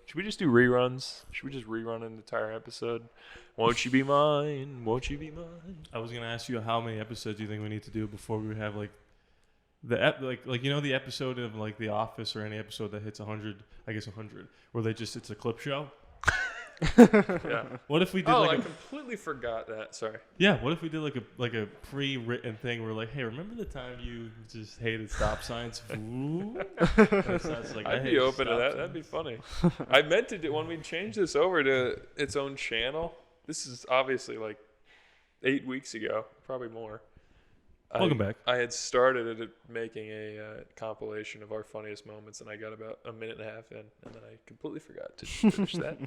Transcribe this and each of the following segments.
Should we just do reruns? Should we just rerun an entire episode? Won't you be mine? Won't you be mine? I was gonna ask you how many episodes do you think we need to do before we have like the the episode of like The Office or any episode that hits 100, I guess 100, where it's a clip show. Yeah. What if we did I completely forgot that. Sorry. Yeah, what if we did like a pre-written thing where like, hey, remember the time you just hated stop signs? Ooh. I'd be open to that. That'd be funny. I meant to do when we change this over to its own channel. This is obviously like 8 weeks ago, probably more. Welcome back. I had started at making a compilation of our funniest moments, and I got about a minute and a half in, and then I completely forgot to finish that.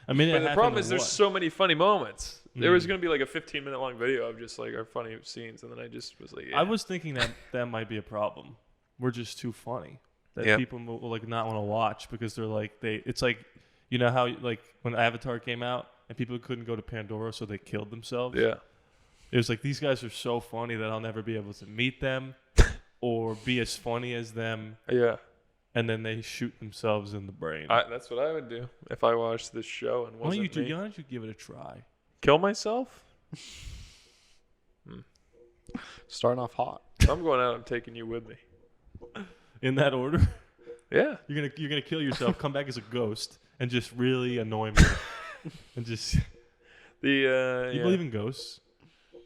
But the problem is there's so many funny moments. There was going to be like a 15-minute long video of just like our funny scenes, and then I just was like, yeah. I was thinking that might be a problem. We're just too funny. That people will like not want to watch because they're like it's like, you know how like when Avatar came out and people couldn't go to Pandora, so they killed themselves. Yeah. It was like, these guys are so funny that I'll never be able to meet them or be as funny as them. Yeah. And then they shoot themselves in the brain. That's what I would do if I watched this show and wasn't me. Why don't you give it a try? Kill myself? Starting off hot. I'm going out. I'm taking you with me. In that order? Yeah. You're gonna kill yourself, come back as a ghost, and just really annoy me. And just... You believe in ghosts?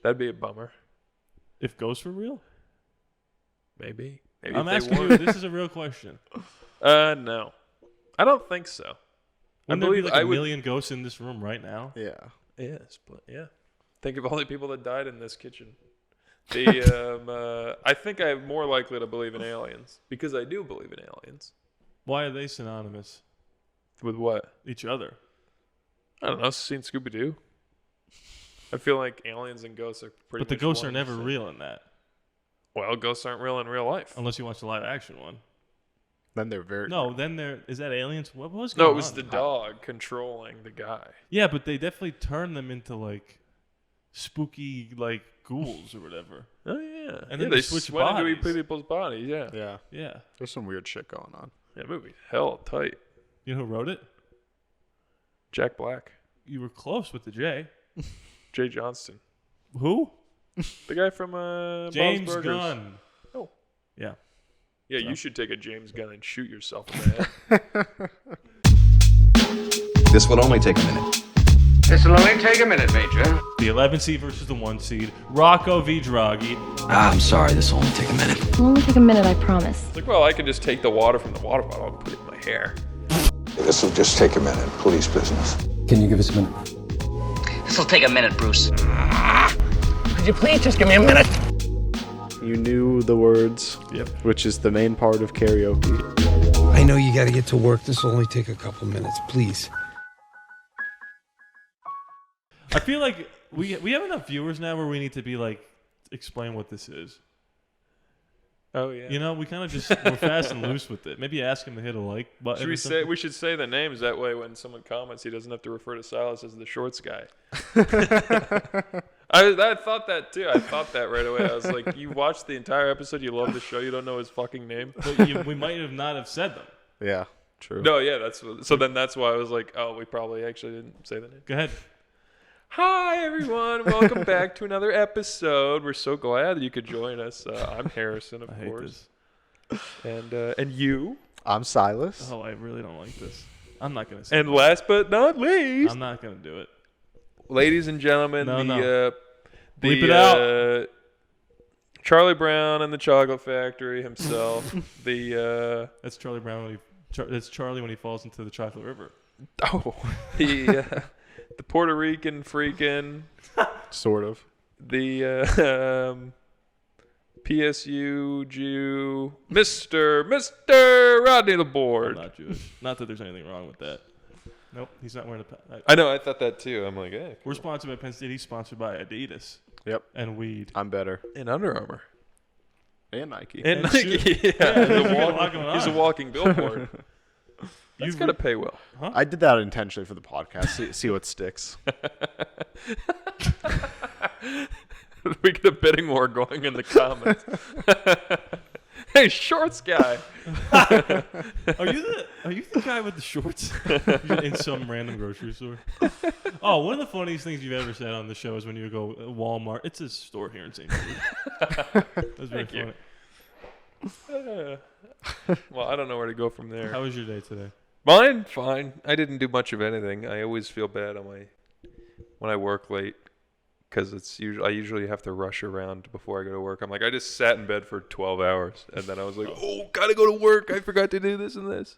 That'd be a bummer. If ghosts were real? Maybe I'm asking you, this is a real question. No. I don't think so. Wouldn't there be like a million ghosts in this room right now? Yeah. Yes, but yeah. Think of all the people that died in this kitchen. I think I'm more likely to believe in aliens because I do believe in aliens. Why are they synonymous? With what? Each other. I don't know. Seen Scooby-Doo. I feel like aliens and ghosts are pretty. But the ghosts are never real in that. Well, ghosts aren't real in real life. Unless you watch the live action one. Then they're very... No, then is that aliens? What was going on? No, it was the dog controlling the guy. Yeah, but they definitely turn them into like spooky like ghouls or whatever. Oh yeah. And then they switch went bodies. into people's bodies, yeah. Yeah. There's some weird shit going on. Yeah, movie hell tight. You know who wrote it? Jack Black. You were close with the J. Jay Johnston. Who? The guy from James Bob's Burgers. Gunn. Oh. Yeah. Yeah, you should take a James Gunn and shoot yourself in the head. This will only take a minute. This will only take a minute, Major. The 11 seed versus the 1 seed. Rocco v. Draghi. I'm sorry, this will only take a minute. It'll only take a minute, I promise. It's like, well, I can just take the water from the water bottle and put it in my hair. This will just take a minute. Police business. Can you give us a minute? This will take a minute, Bruce. Could you please just give me a minute? You knew the words, which is the main part of karaoke. I know you got to get to work. This will only take a couple minutes, please. I feel like we have enough viewers now where we need to be like, explain what this is. Oh yeah. You know, we kind of just we're fast and loose with it. Maybe ask him to hit a like button. We should say the names that way when someone comments, he doesn't have to refer to Silas as the shorts guy. I thought that too. I thought that right away. I was like, you watched the entire episode, you love the show, you don't know his fucking name. But we might have not have said them. Yeah, true. No, yeah, that's why I was like, oh, we probably actually didn't say the name. Go ahead. Hi everyone, welcome back to another episode. We're so glad that you could join us. I'm Harrison, of course, and you. I'm Silas. Oh, I really don't like this. I'm not gonna say. And last but not least, I'm not gonna do it. Ladies and gentlemen, Bleep it out. Charlie Brown and the Chocolate Factory himself. That's Charlie Brown that's Charlie when he falls into the chocolate river. Oh, the Puerto Rican freaking, sort of. The PSU Jew, Mr. Rodney the Board. I'm not Jewish. Not that there's anything wrong with that. Nope, he's not wearing a. I know. I thought that too. I'm like, hey. We're sponsored by Penn State. He's sponsored by Adidas. Yep. And weed. I'm better. And Under Armour. And Nike. And Nike. Yeah, he's a walking billboard. That's got to pay well. Huh? I did that intentionally for the podcast. See what sticks. We get a bidding war going in the comments. Hey, shorts guy. Are you the guy with the shorts in some random grocery store? Oh, one of the funniest things you've ever said on the show is when you go Walmart. It's a store here in St. Louis. That's very funny. Well, I don't know where to go from there. How was your day today? Mine, fine. I didn't do much of anything. I always feel bad when I work late because I usually have to rush around before I go to work. I'm like, I just sat in bed for 12 hours, and then I was like, gotta go to work. I forgot to do this and this.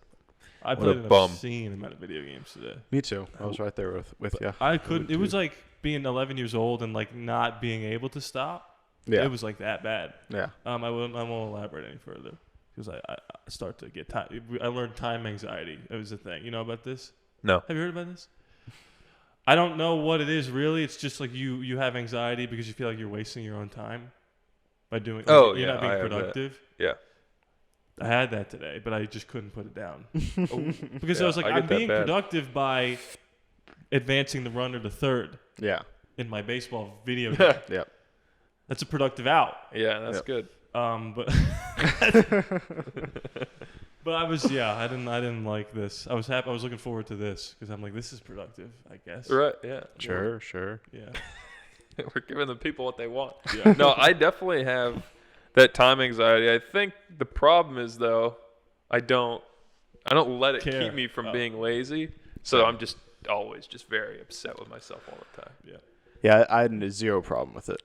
I played an obscene amount of video games today. Me too. I was right there with you. I couldn't. It was like being 11 years old and like not being able to stop. Yeah. It was like that bad. Yeah. I won't elaborate any further because I start to get time. I learned time anxiety. It was a thing. You know about this? No. Have you heard about this? I don't know what it is really. It's just like you have anxiety because you feel like you're wasting your own time by doing. You're not being productive. Yeah. I had that today, but I just couldn't put it down because I was like, I'm being productive by advancing the runner to third. Yeah. In my baseball video game. Yep. That's a productive out. Yeah, that's good. But but I didn't like this. I was happy. I was looking forward to this because I'm like, this is productive, I guess. Right. Yeah. Sure. Yeah. We're giving the people what they want. Yeah. No, I definitely have that time anxiety. I think the problem is though, I don't let it keep me from being lazy. So I'm just always just very upset with myself all the time. Yeah. Yeah, I had zero problem with it.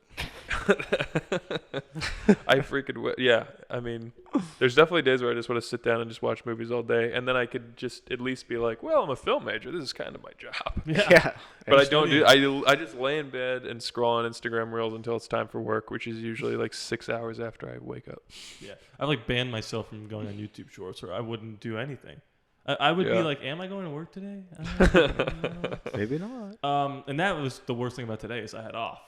Yeah. I mean, there's definitely days where I just want to sit down and just watch movies all day, and then I could just at least be like, well, I'm a film major. This is kind of my job. Yeah. But I don't do. I just lay in bed and scroll on Instagram Reels until it's time for work, which is usually like 6 hours after I wake up. Yeah. I like banned myself from going on YouTube Shorts, or I wouldn't do anything. I would be like, am I going to work today? Maybe not. And that was the worst thing about today is I had off.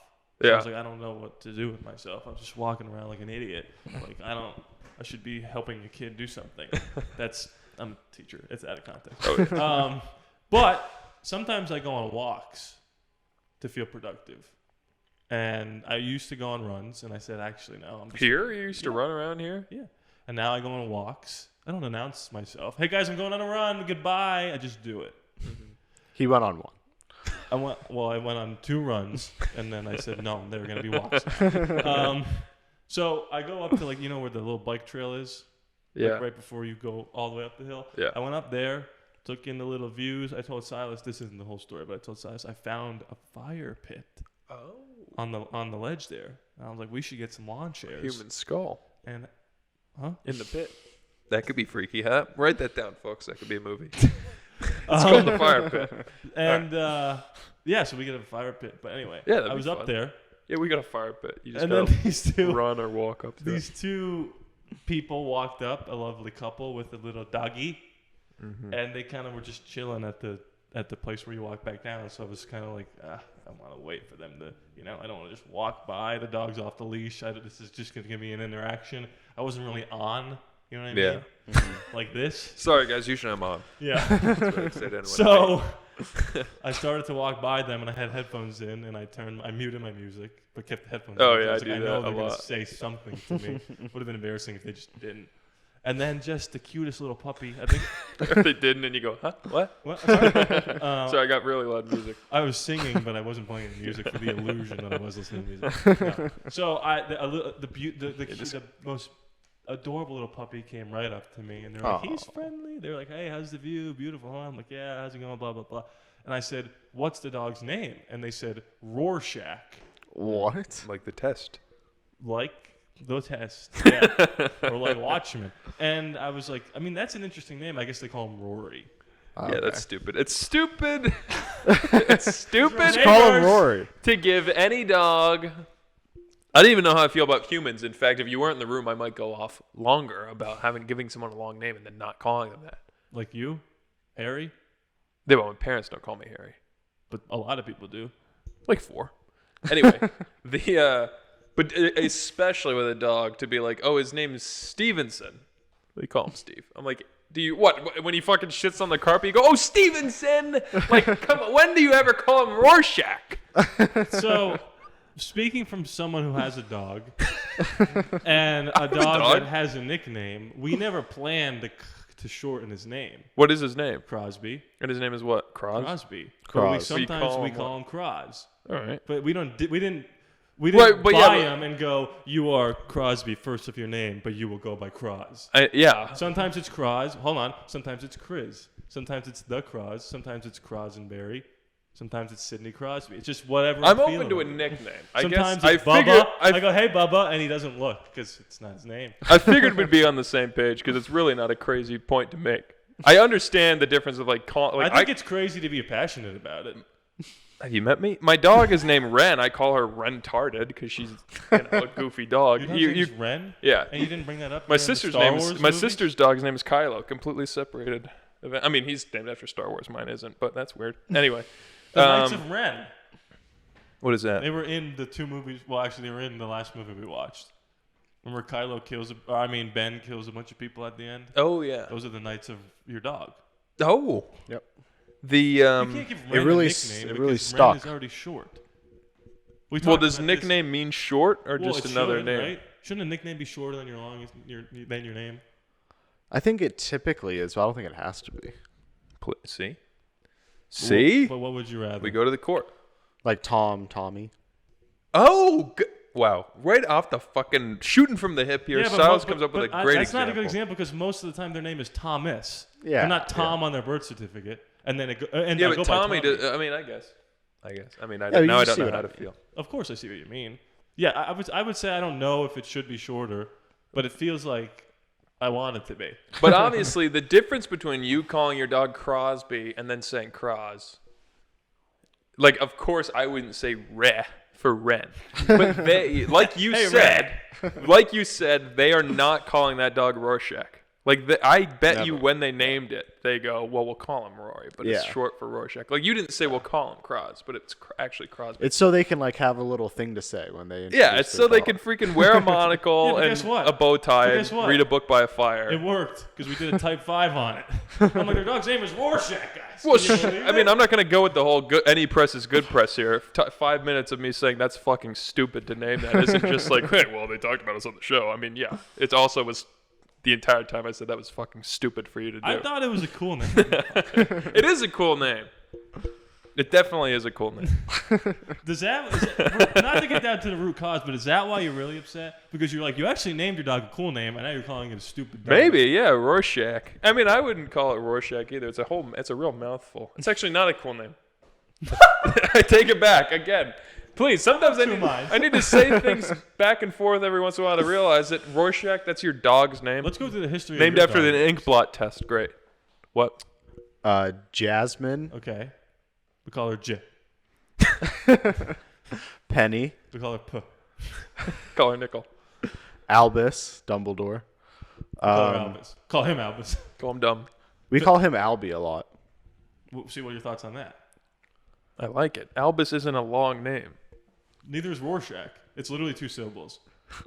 So Yeah. I was like, I don't know what to do with myself. I was just walking around like an idiot. Like, I should be helping a kid do something. I'm a teacher. It's out of context. Oh, yeah. But sometimes I go on walks to feel productive. And I used to go on runs, and I said, actually, no. I'm just Here? You used to run around here? Yeah. And now I go on walks. I don't announce myself. Hey, guys, I'm going on a run. Goodbye. I just do it. He went on one. I went on 2 runs, and then I said, no, they were going to be walks. So I go up to, like, you know where the little bike trail is? Yeah. Like right before you go all the way up the hill? Yeah. I went up there, took in the little views. I told Silas, this isn't the whole story, but I told Silas I found a fire pit on the ledge there. And I was like, we should get some lawn chairs. Human skull. And, in the pit. That could be freaky, huh? Write that down, folks. That could be a movie. It's called the fire pit. And so we get a fire pit. But anyway, Yeah, I was up there. Yeah, we got a fire pit. You just And then gotta these two run or walk up to These it. 2 people walked up, a lovely couple with a little doggy, and they kind of were just chilling at the place where you walk back down. So I was kind of like, I want to wait for them to, I don't want to just walk by. The dog's off the leash. This is just going to give me an interaction. I wasn't really on. You know what I mean? Yeah. Like this. Sorry, guys. Usually I'm on. Yeah. That's what I said anyway. So I started to walk by them, and I had headphones in, and I muted my music, but kept the headphones in. Oh, yeah, I was I like, do I know that they're a going lot. to say something to me. Would have been embarrassing if they just didn't. And then just the cutest little puppy, I think. If they didn't, and you go, huh? What? Sorry. Sorry, I got really loud music. I was singing, but I wasn't playing the music for the illusion that I was listening to music. No. So the most adorable little puppy came right up to me, and they're like, he's friendly. They're like, hey, how's the view? Beautiful, huh? I'm like, yeah, how's it going? Blah, blah, blah. And I said, what's the dog's name? And they said, Rorschach. What? Like the test. Like the test. Yeah. Or like Watchmen. And I was like, I mean, that's an interesting name. I guess they call him Rory. Yeah, that's stupid. It's stupid. It's stupid. Just call him Rory. To give any dog. I don't even know how I feel about humans. In fact, if you weren't in the room, I might go off longer about giving someone a long name and then not calling them that. Like you? Harry? Well, my parents don't call me Harry. But a lot of people do. Like 4. Anyway, but especially with a dog to be like, oh, his name is Stevenson. They call him Steve. I'm like, when he fucking shits on the carpet, you go, oh, Stevenson! Like, come on, when do you ever call him Rorschach? So speaking from someone who has a dog and a dog that has a nickname, we never planned to shorten his name. What is his name? Crosby. And his name is what? Crosby. Cross. Sometimes we call him Cros. All right. But we didn't Right, but buy yeah, him and go, you are Crosby first of your name, but you will go by Cros. Yeah. Sometimes it's Cros. Hold on. Sometimes it's Chris. Sometimes it's the Cros. Sometimes it's Crosenberry. Sometimes it's Sidney Crosby. It's just whatever I'm feeling open to a like. nickname. Sometimes I it's guess Bubba. I I go, hey, Bubba, and he doesn't look because it's not his name. I figured we'd be on the same page because it's really not a crazy point to make. I understand the difference of like I think it's crazy to be passionate about it. Have you met me? My dog is named Ren. I call her Ren-tarded because she's a goofy dog. Your dog's name's Ren? Yeah. And you didn't bring that up? My during the sister's Star name Wars is my movies? sister's dog's name is Kylo. Completely separated. I mean, he's named after Star Wars. Mine isn't, but that's weird. Anyway, The Knights of Ren. what is that? They were in the 2 movies. Well, actually, they were in the last movie we watched. Remember, Ben kills a bunch of people at the end. Oh yeah. Those are the Knights of your dog. Oh. Yep. The You can't give Ren really a s- nickname it really because stuck. Ren is already short. well, does nickname mean short or Well, just it another should, name? Right? Shouldn't a nickname be shorter than your name? I think it typically is, but I don't think it has to be. See. But what would you rather? We go to the court. Like Tommy. Oh, wow! Right off the fucking shooting from the hip here. Yeah, Silas comes up with a great That's example. not a good example because most of the time their name is Thomas. Yeah, They're not Tom on their birth certificate, and then Yeah, I go but by Tommy does. I mean, I guess. I mean, you now I see don't know what how I to mean. feel. Of course, I see what you mean. Yeah, I would say I don't know if it should be shorter, but it feels like I want it to be. But obviously, the difference between you calling your dog Crosby and then saying Cros, like, of course, I wouldn't say Re for Ren, but they, like you said, they are not calling that dog Rorschach. Like, I bet you when they named it, they go, well, we'll call him Rory, but it's Yeah. short for Rorschach. Like, you didn't say we'll call him Cros, but it's actually Crosby. It's so they can like have a little thing to say when they. Yeah, introduce it's their so they dog. can freaking wear a monocle Yeah, but and guess what? a bow tie But and guess what? read a book by a fire. It worked because we did a Type 5 on it. I'm like, their dog's name is Rorschach, guys. Well, Can you believe I mean, it? I'm not going to go with the whole any press is good press here. 5 minutes of me saying that's fucking stupid to name that isn't just like, hey, well, they talked about us on the show. I mean, yeah, it also was the entire time I said that was fucking stupid for you to do. I thought it was a cool name. It is a cool name. It definitely is a cool name. Is that not to get down to the root cause, but is that why you're really upset? Because you're like, you actually named your dog a cool name, and now you're calling it a stupid dog. Maybe, yeah, Rorschach. I mean, I wouldn't call it Rorschach either. It's a real mouthful. It's actually not a cool name. I take it back again. Please, sometimes I need to say things back and forth every once in a while to realize that Rorschach, that's your dog's name. Let's go through the history. Named of after your the dog. ink blot test. Great. What? Jasmine, Okay. We call her J. Penny, We call her P. Call her Nickel. Albus, Dumbledore. Call her Albus. Call him Albus. Call him dumb. We call him Albie a lot. We'll see what are your thoughts on that. I like it. Albus isn't a long name. Neither is Rorschach. It's literally 2 syllables.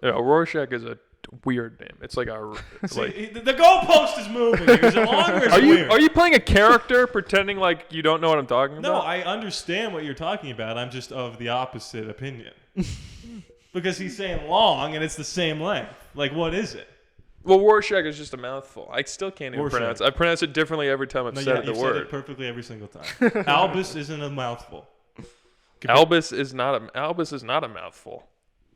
Yeah, Rorschach is a weird name. It's like a See, the goalpost is moving. Is it long or is it weird? Are you playing a character pretending like you don't know what I'm talking No, about? I understand what you're talking about. I'm just of the opposite opinion. Because he's saying long and it's the same length. Like, what is it? Well, Rorschach is just a mouthful. I still can't even Rorschach. pronounce it. I pronounce it differently every time I've said you've the said word. it perfectly every single time. Albus isn't a mouthful. Albus is not a mouthful.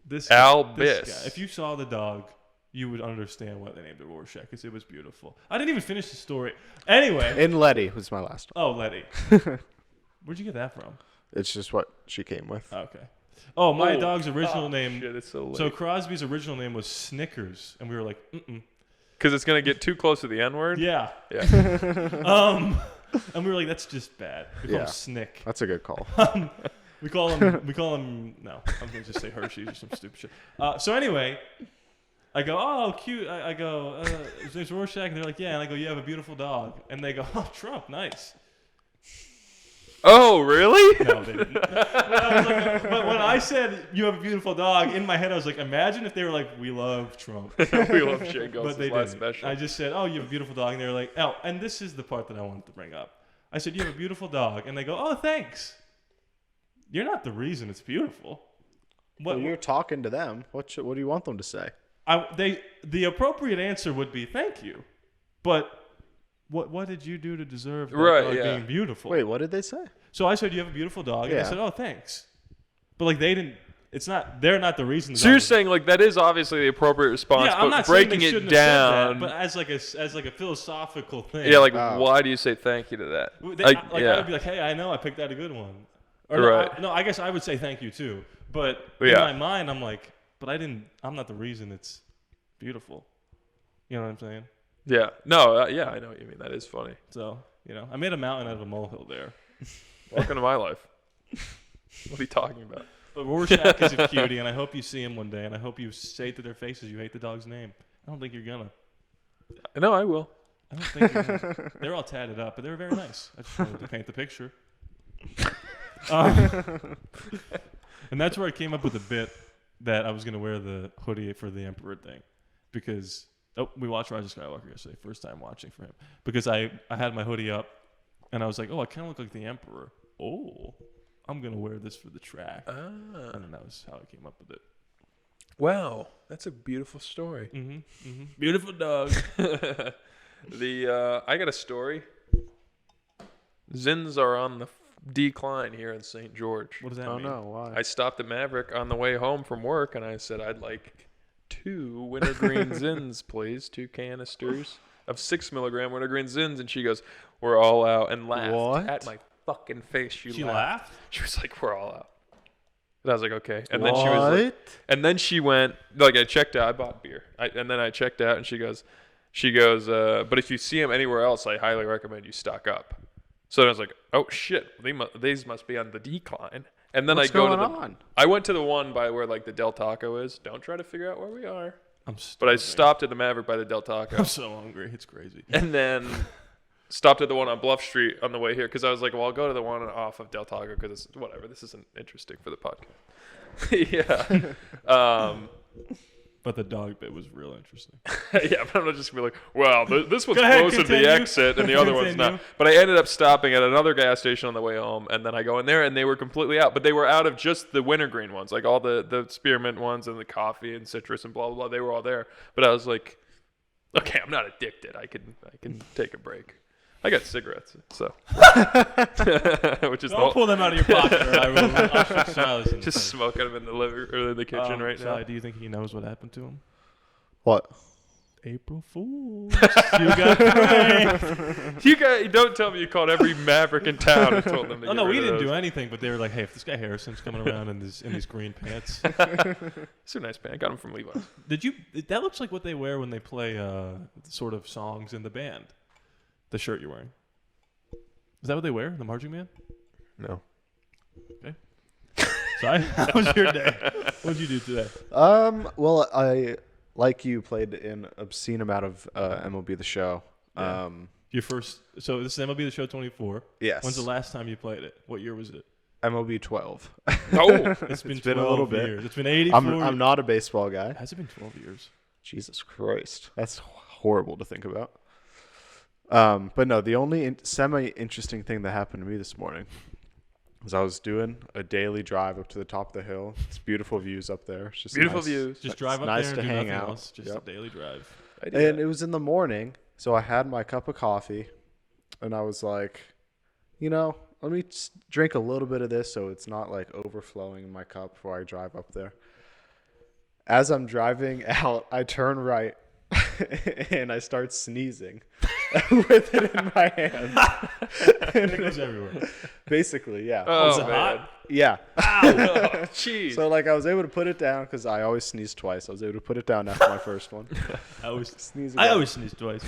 This Albus. guy, if you saw the dog, you would understand why they named it Rorschach, because it was beautiful. I didn't even finish the story. Anyway. And Letty was my last one. Oh, Letty. Where'd you get that from? It's just what she came with. Okay. Oh, my dog's original name. Shit, it's so late. So Crosby's original name was Snickers, and we were like, Because it's gonna get too close to the N word. yeah. Yeah. And we were like, that's just bad. We call him Snick. That's a good call. We call him. No, I'm gonna just say Hershey's or some stupid shit. So anyway, I go, oh, cute. I go, his name's Rorschach, and they're like, yeah. And I go, you have a beautiful dog. And they go, oh, Trump, nice. Oh, really? No, they didn't. But when I said you have a beautiful dog, in my head I was like, imagine if they were like, we love Trump. We love Shane But Ghosts' they last didn't. special. I just said, oh, you have a beautiful dog. And they were like, oh, and this is the part that I wanted to bring up. I said, you have a beautiful dog. And they go, oh, thanks. You're not the reason it's beautiful. Well, you're talking to them. What do you want them to say? The appropriate answer would be thank you, but what did you do to deserve that dog being beautiful? Wait, what did they say? So I said you have a beautiful dog, and they said, oh, thanks. But like they didn't. It's not. They're not the reason. So you're saying like that is obviously the appropriate response, I'm but not breaking saying they it shouldn't have said down. that, but as like a philosophical thing. Yeah, like why do you say thank you to that? I would be like, hey, I know I picked out a good one. Or right. I guess I would say thank you too. But in my mind, I'm like, but I'm not the reason it's beautiful. You know what I'm saying? Yeah. No. Yeah, I know what you mean. That is funny. So I made a mountain out of a molehill there. Welcome to my life. What are you talking about? But Rorschach is a cutie, and I hope you see him one day, and I hope you say to their faces you hate the dog's name. I don't think you're gonna. No, I will. I don't think you're gonna. They're all tatted up, but they were very nice. I just wanted to paint the picture. And that's where I came up with a bit that I was gonna wear the hoodie for the Emperor thing, because we watched Rise of Skywalker yesterday, first time watching for him, because I had my hoodie up, and I was like, oh, I kind of look like the Emperor. Oh. I'm going to wear this for the track. And then that was how I came up with it. Wow. That's a beautiful story. Mm-hmm. Mm-hmm. Beautiful dog. I got a story. Zins are on the decline here in St. George. What does that mean? Oh, no. Why? I stopped at Maverick on the way home from work, and I said, I'd like 2 wintergreen Zins, please. 2 canisters of 6 milligram wintergreen Zins. And she goes, we're all out, and laughed at my fucking face. She laughed. She was like, we're all out. And I was like, okay. And then she was like, and then she went, like, I checked out. I bought beer. And then I checked out, and she goes, but if you see them anywhere else, I highly recommend you stock up. So I was like, oh shit, these must be on the decline. And then What's going on? I went to the one by where like the Del Taco is. Don't try to figure out where we are. But I stopped at the Maverick by the Del Taco. I'm so hungry. It's crazy. And then stopped at the one on Bluff Street on the way here because I was like, well, I'll go to the one off of Del Taco because it's whatever. This isn't interesting for the podcast. Yeah. But the dog bit was real interesting. Yeah, but I'm not just going to be like, well, this one's closer to the exit and the other one's not. But I ended up stopping at another gas station on the way home, and then I go in there, and they were completely out. But they were out of just the wintergreen ones, like all the spearmint ones and the coffee and citrus and blah, blah, blah. They were all there. But I was like, okay, I'm not addicted. I can take a break. I got cigarettes, so. Which is Don't pull them out of your pocket, or I will shoot Silas. Just smoking them in the living or in the kitchen right now. Do you think he knows what happened to him? What? April Fools. You got pranked. You don't tell me you called every Maverick in town and told them to no, we didn't do anything, but they were like, hey, if this guy Harrison's coming around in these green pants. It's a nice pants. I got them from Levi's. That looks like what they wear when they play sort of songs in the band. The shirt you're wearing. Is that what they wear? The marching band? No. Okay. So how was your day? What did you do today? Well, I, like you, played an obscene amount of MLB The Show. Yeah. Your first. So this is MLB The Show 24. Yes. When's the last time you played it? What year was it? MLB 12. Oh, it's been a little bit. Years. It's been 84. I'm not a baseball guy. Has it been 12 years? Jesus Christ, that's horrible to think about. But no, the only semi-interesting thing that happened to me this morning was I was doing a daily drive up to the top of the hill. It's beautiful views up there. It's just beautiful nice. views. Just drive up nice there to and do hang nothing out. else. Just a daily drive. And it was in the morning, so I had my cup of coffee, and I was like, let me just drink a little bit of this so it's not like overflowing in my cup before I drive up there. As I'm driving out, I turn right, and I start sneezing with it in my hand. It goes everywhere. Basically, yeah. Oh, was it man. hot? Yeah. Oh, jeez. So I was able to put it down because I always sneeze twice. I was able to put it down after my first one. I always sneeze twice.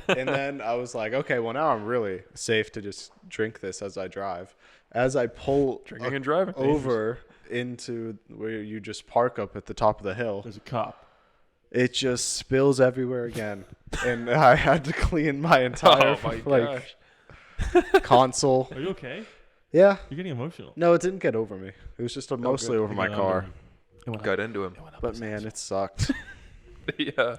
And then I was like, okay, well now I'm really safe to just drink this as I drive. As I pull Drinking and driving. over into where you just park up at the top of the hill, There's a cop. it just spills everywhere again, and I had to clean my entire gosh. console. Are you okay? Yeah. You're getting emotional. No, it didn't get over me. It was just mostly over my car. Got into him. But man, it sucked. Yeah.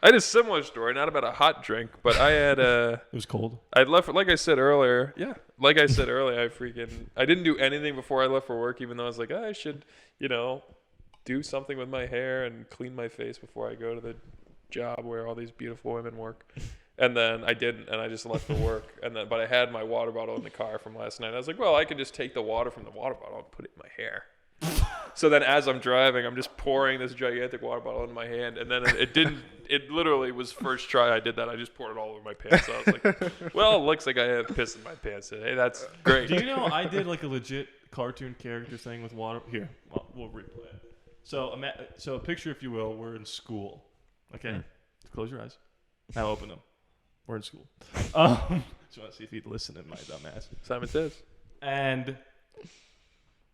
I had a similar story, not about a hot drink, but I had It was cold. I left, like I said earlier. Yeah. Like I said earlier, I didn't do anything before I left for work, even though I was like, I should, do something with my hair and clean my face before I go to the job where all these beautiful women work. And then I didn't, and I just left for work. But I had my water bottle in the car from last night. I was like, well, I could just take the water from the water bottle and put it in my hair. So then as I'm driving, I'm just pouring this gigantic water bottle in my hand. And then it literally was first try I did that. I just poured it all over my pants. So I was like, well, it looks like I have piss in my pants today. That's great. Do you know I did like a legit cartoon character thing with water? Here, we'll replay it. So a picture, if you will, we're in school. Okay? Close your eyes. Now open them. We're in school. Just want to see if he'd listen to my dumb ass. Simon says. And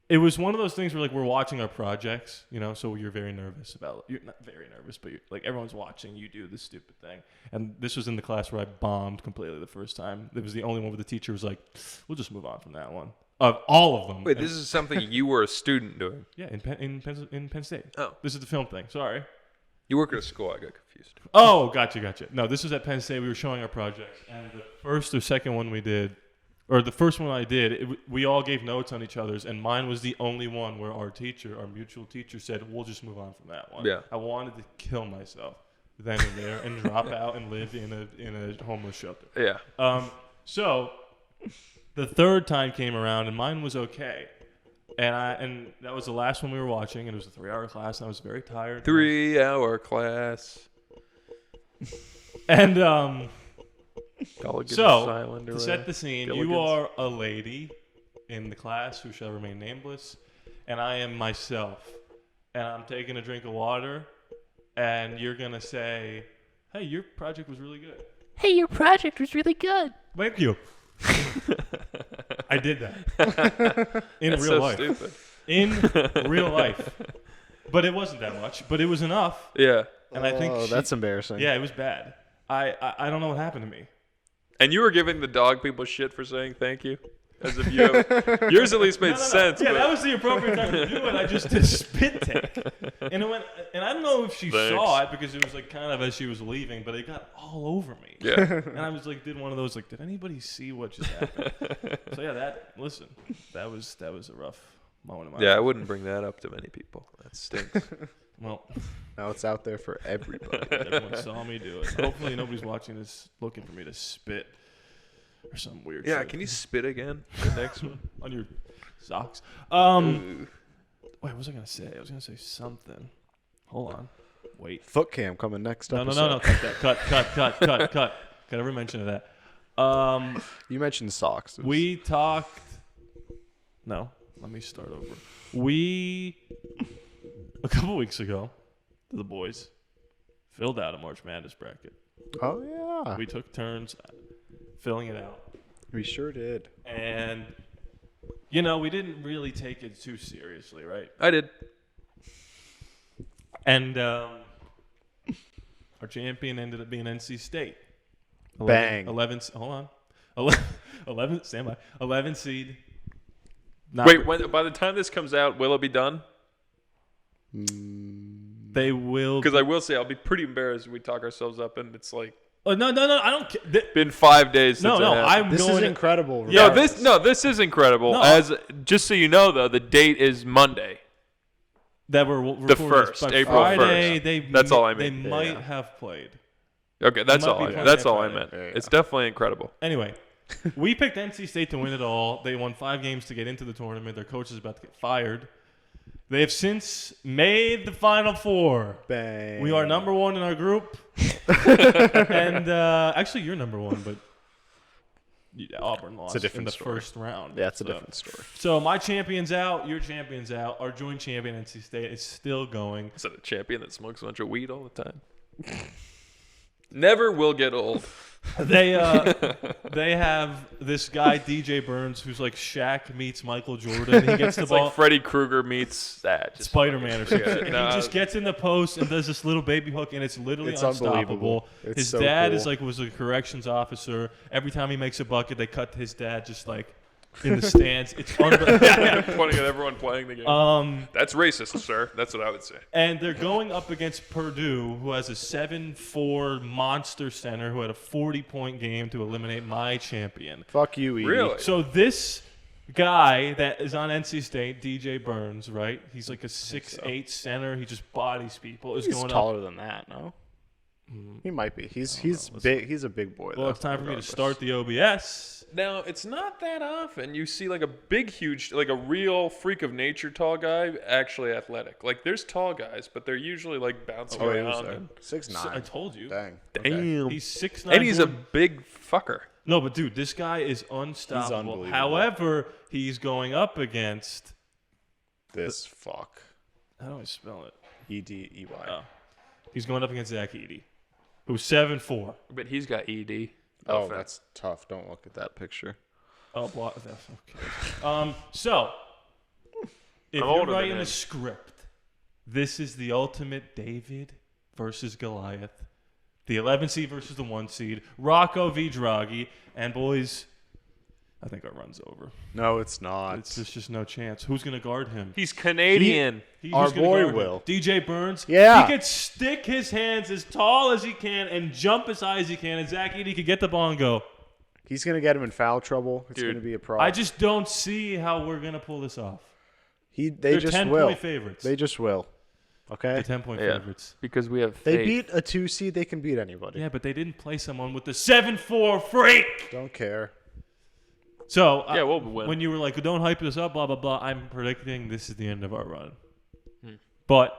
it was one of those things where like we're watching our projects, so you're very nervous about. You're not very nervous, but like everyone's watching you do this stupid thing. And this was in the class where I bombed completely the first time. It was the only one where the teacher was like, "We'll just move on from that one." Of all of them. Wait, this is something you were a student doing? Yeah, in Penn State. Oh, this is the film thing. Sorry. You work at a school. I got confused. Oh, gotcha. No, this was at Penn State. We were showing our projects, and the first or second one we did, or the first one I did, we all gave notes on each other's, and mine was the only one where our mutual teacher said, "We'll just move on from that one." Yeah. I wanted to kill myself then and there and drop out and live in a homeless shelter. Yeah. So the third time came around, and mine was okay. And that was the last one we were watching, and it was a 3-hour class, and I was very tired. 3-hour class. And So, to set the scene, Gilligan's. you are a lady in the class who shall remain nameless, and I am myself. And I'm taking a drink of water, and you're going to say, "Hey, your project was really good." Hey, your project was really good. Thank you. I did that in That's real so life. Stupid. In real life. But it wasn't that much, but it was enough. Yeah. And I think that's embarrassing. Yeah, it was bad. I don't know what happened to me. And you were giving the dog people shit for saying thank you? As if you have, yours at least made sense. Yeah, but that was the appropriate time to do it. I just did a spit take. And it went, and I don't know if she saw it because it was like kind of as she was leaving, but it got all over me. Yeah. And I was like, did one of those like, did anybody see what just happened? So yeah, that was a rough moment of my life. Yeah, I wouldn't bring that up to many people. That stinks. Well, now it's out there for everybody. Everyone saw me do it. Hopefully nobody's watching this looking for me to spit or some weird Yeah, shit. can you spit again? The next one. On your socks. Wait, what was I going to say? I was going to say something. Hold on. Wait. Foot cam coming next No. episode. Cut that. Cut. Got every mention of that. You mentioned socks. We talked. No, let me start over. A couple weeks ago, the boys filled out a March Madness bracket. Oh, yeah. We took turns filling it out. We sure did. And, we didn't really take it too seriously, right? I did. And our champion ended up being NC State. Bang. 11 hold on. 11, stand by. 11 seed. Wait, by the time this comes out, will it be done? They will. Because I will say, I'll be pretty embarrassed if we talk ourselves up and it's like. Oh, no, I don't care. Been 5 days since This is incredible. Yeah, this is incredible. No. Just so you know, though, the date is Monday. That were the 1st, April Friday, 1st. That's all I mean. They might have played. Okay, that's all I meant. Yeah. It's definitely incredible. Anyway, we picked NC State to win it all. They won 5 games to get into the tournament. Their coach is about to get fired. They have since made the Final Four. Bang. We are number 1 in our group. And actually, you're number 1, but Auburn lost in the first round. Yeah, it's a different story. So my champion's out, your champion's out. Our joint champion, NC State, is still going. Is that a champion that smokes a bunch of weed all the time? Never will get old. They have this guy DJ Burns who's like Shaq meets Michael Jordan. He gets the It's ball. like Freddy Krueger meets that. Spider-Man or something. Yeah, He just gets in the post and does this little baby hook, and it's literally unstoppable. Unbelievable. It's His so dad cool. was a corrections officer. Every time he makes a bucket, they cut to his dad just like in the stands. It's unbelievable. Pointing at everyone playing the game. That's racist, sir. That's what I would say. And they're going up against Purdue, who has a 7-4 monster center who had a 40-point game to eliminate my champion. Fuck you, Edie. Really? So this guy that is on NC State, DJ Burns, right? He's like a 6'8" center. He just bodies people. He's taller than that, no? He might be. He's big. He's a big boy. Well, though, it's time for me to regardless. start the OBS. Now, it's not that often you see like a big, huge, like a real freak of nature tall guy actually athletic. Like, there's tall guys, but they're usually like bouncing around. And 6'9". I told you. Dang. damn. He's 6'9". And he's a big fucker. No, but dude, this guy is unstoppable. unbelievable. However, he's going up against This fuck. how do I spell it? EDEY. Oh. He's going up against Zach Edey, who's 7'4". But he's got ED. Oh, that's tough. Don't look at that picture. Oh, okay. So, if I'm you're older than writing him. a script, this is the ultimate David versus Goliath. The 11 seed versus the 1 seed. Rocco v. Draghi. And boys, I think our run's over. No, it's not. There's just no chance. Who's going to guard him? He's Canadian. Our Who's gonna boy guard him? will. DJ Burns. Yeah. He could stick his hands as tall as he can and jump as high as he can. And Zach Edey could get the ball and go. He's gonna get him in foul trouble. It's Dude, gonna be a problem. I just don't see how we're going to pull this off. They They're just 10-point will. favorites. They just will. Okay. The 10-point Yeah. favorites. Because we have They faith. beat a 2 seed. They can beat anybody. Yeah, but they didn't play someone with the 7'4" freak. Don't care. So Yeah, we'll win. when you were like, "Don't hype this up," blah blah blah, I'm predicting this is the end of our run. But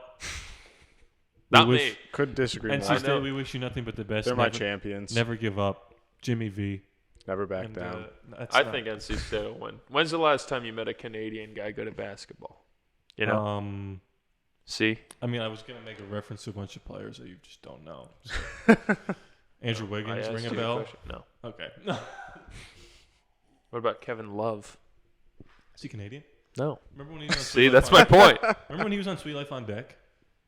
Not we me. wish, Couldn't disagree more. NC State, we wish you nothing but the best. They're my Never- champions. Never give up, Jimmy V. Never back And, down. that's I not- think NC State will win. When's the last time you met a Canadian guy good at basketball? You know? See? I mean, I was gonna make a reference to a bunch of players that you just don't know. Andrew I Wiggins, asked ring a you bell? question. No. Okay. What about Kevin Love? Is he Canadian? No. Remember when he was on See, Sweet that's Life my on- point. Remember when he was on Sweet Life on Deck?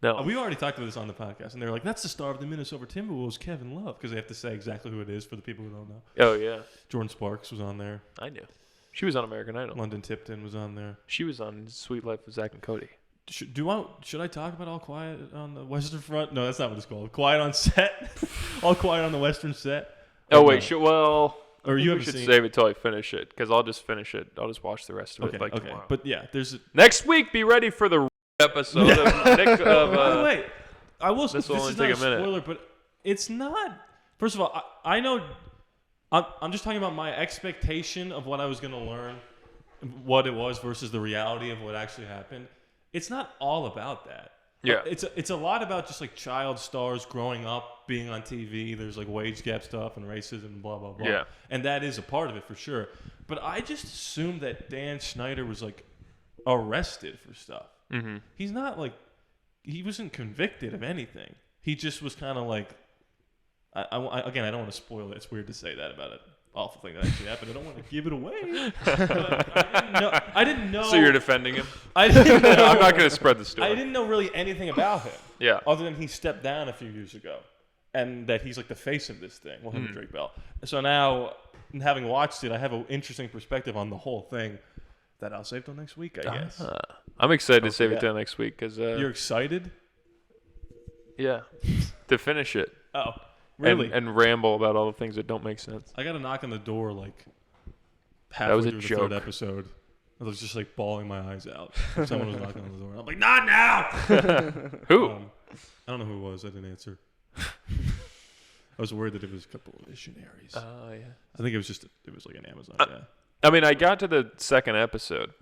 No. We already talked about this on the podcast, and they're like, "That's the star of the Minnesota Timberwolves, Kevin Love," because they have to say exactly who it is for the people who don't know. Oh, yeah. Jordan Sparks was on there. I knew. She was on American Idol. London Tipton was on there. She was on Sweet Life with Zach and Cody. Should I talk about All Quiet on the Western Front? No, that's not what it's called. Quiet on Set. All Quiet on the Western Set. Oh, Or wait. no? Well, Or you we haven't should seen save it till I finish it, because I'll just finish it. I'll just watch the rest of it Okay, okay. tomorrow. But yeah, there's. Next week, be ready for the episode of Nick of... By the way, I will. this will this only is take not a minute. spoiler, but it's not. First of all, I know. I'm just talking about my expectation of what I was going to learn, what it was versus the reality of what actually happened. It's not all about that. Yeah. It's a lot about just like child stars growing up, being on TV. There's like wage gap stuff and racism and blah blah blah. Yeah. And that is a part of it for sure. But I just assumed that Dan Schneider was like arrested for stuff. Mm-hmm. He's not like, he wasn't convicted of anything. He just was kind of like, again, I don't want to spoil it. It's weird to say that about an awful thing that actually happened. I don't want to give it away. But I didn't know. So you're defending him? I didn't know. I'm not going to spread the story. I didn't know really anything about him. Yeah. Other than he stepped down a few years ago, and that he's like the face of this thing. Well, him and Drake Bell. So now, having watched it, I have an interesting perspective on the whole thing that I'll save till next week, I guess. I'm excited to save yeah. it till next week, because... You're excited? yeah. To finish it. Oh, really? And ramble about all the things that don't make sense. I got a knock on the door like That halfway was a through the joke. third episode. I was just like bawling my eyes out. Someone was knocking on the door. I'm like, not now. Who? I don't know who it was. I didn't answer. I was worried that it was a couple of missionaries. Oh, yeah. I think it was like an Amazon guy. I mean, I got to the second episode.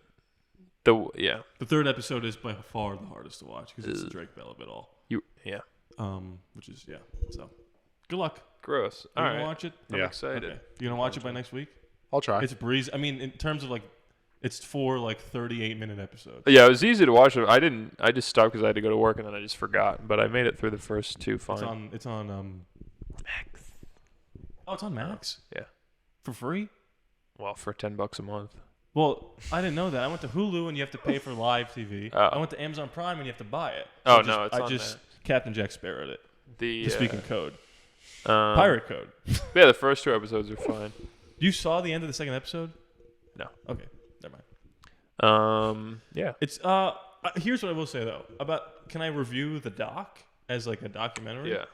Yeah. The third episode is by far the hardest to watch because it's the Drake Bell of it all. Yeah. Which is So, good luck. Gross. You All gonna right. watch it? I'm Yeah. excited. Okay. You gonna watch it by next week? I'll try. It's breeze. I mean, in terms of like, it's 4 like 38-minute episodes. Yeah, it was easy to watch. I just stopped because I had to go to work, and then I just forgot. But I made it through the first two fine. It's on Max. Oh, it's on Max Yeah. for free. Well, for $10 a month. Well, I didn't know that. I went to Hulu and you have to pay for live TV. Oh. I went to Amazon Prime and you have to buy it. Oh, I no, it's I on just there. Captain Jack Sparrowed it. The Speaking code, um, pirate code. Yeah, the first two episodes are fine. You saw the end of the second episode? No. Okay, never mind. Yeah. It's here's what I will say though about. Can I review the doc as like a documentary? Yeah.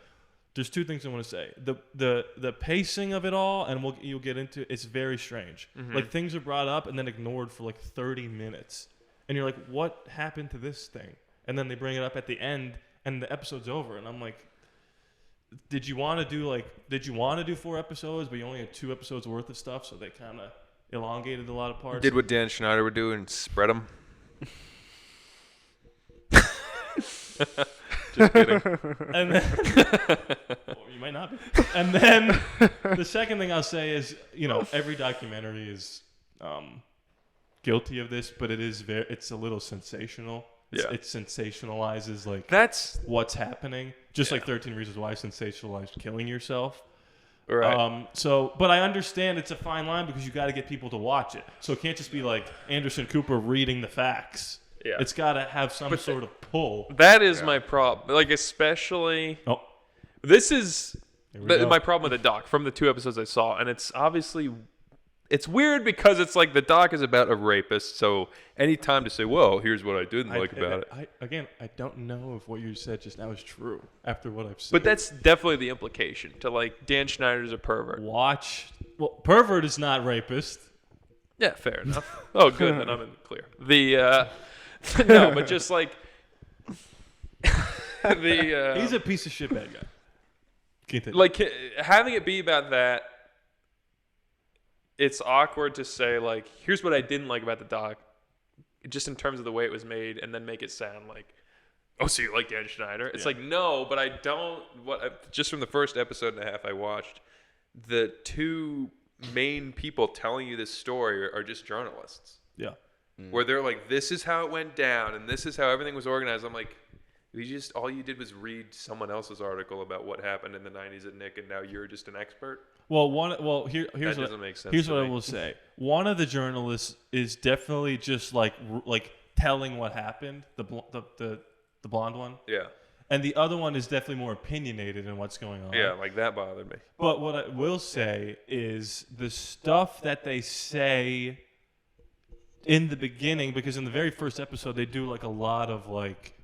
there's two things I want to say. The pacing of it all, and you'll get into it's very strange. Like things are brought up and then ignored for like 30 minutes, and you're like, what happened to this thing? And then they bring it up at the end, and the episode's over, and I'm like, did you want to do 4 episodes, but you only had 2 episodes worth of stuff, so they kind of elongated a lot of parts. Did what Dan Schneider would do and spread them. Just kidding. And then, well, you might not be. And then the second thing I'll say is, every documentary is guilty of this, but it's a little sensational. It sensationalizes that's what's happening, just like 13 Reasons Why sensationalized killing yourself. Right. But I understand it's a fine line because you got to get people to watch it. So it can't just be like Anderson Cooper reading the facts. Yeah. It's got to have some sort of pull. That is my problem. Especially. Oh. This is my problem with the doc from the 2 episodes I saw, and it's obviously. It's weird because it's like the doc is about a rapist, so any time to say, "Well, here's what I didn't like about it." I don't know if what you said just now is true after what I've said. But that's definitely the implication. To Dan Schneider's a pervert. Pervert is not rapist. Yeah, fair enough. Oh, good, then I'm in the clear. No, but just he's a piece of shit bad guy. Having it be about that. It's awkward to say, here's what I didn't like about the doc, just in terms of the way it was made, and then make it sound like, oh, so you like Dan Schneider? It's no, but I don't. Just from the first episode and a half I watched, the 2 main people telling you this story are just journalists. Yeah. Where they're like, this is how it went down, and this is how everything was organized. I'm like, all you did was read someone else's article about what happened in the 90s at Nick, and now you're just an expert? Here's that doesn't make sense. Here's what I will say. One of the journalists is definitely just like telling what happened. The blonde one. Yeah. And the other one is definitely more opinionated in what's going on. Yeah, that bothered me. But what I will say is the stuff that they say in the beginning, because in the very first episode they do a lot of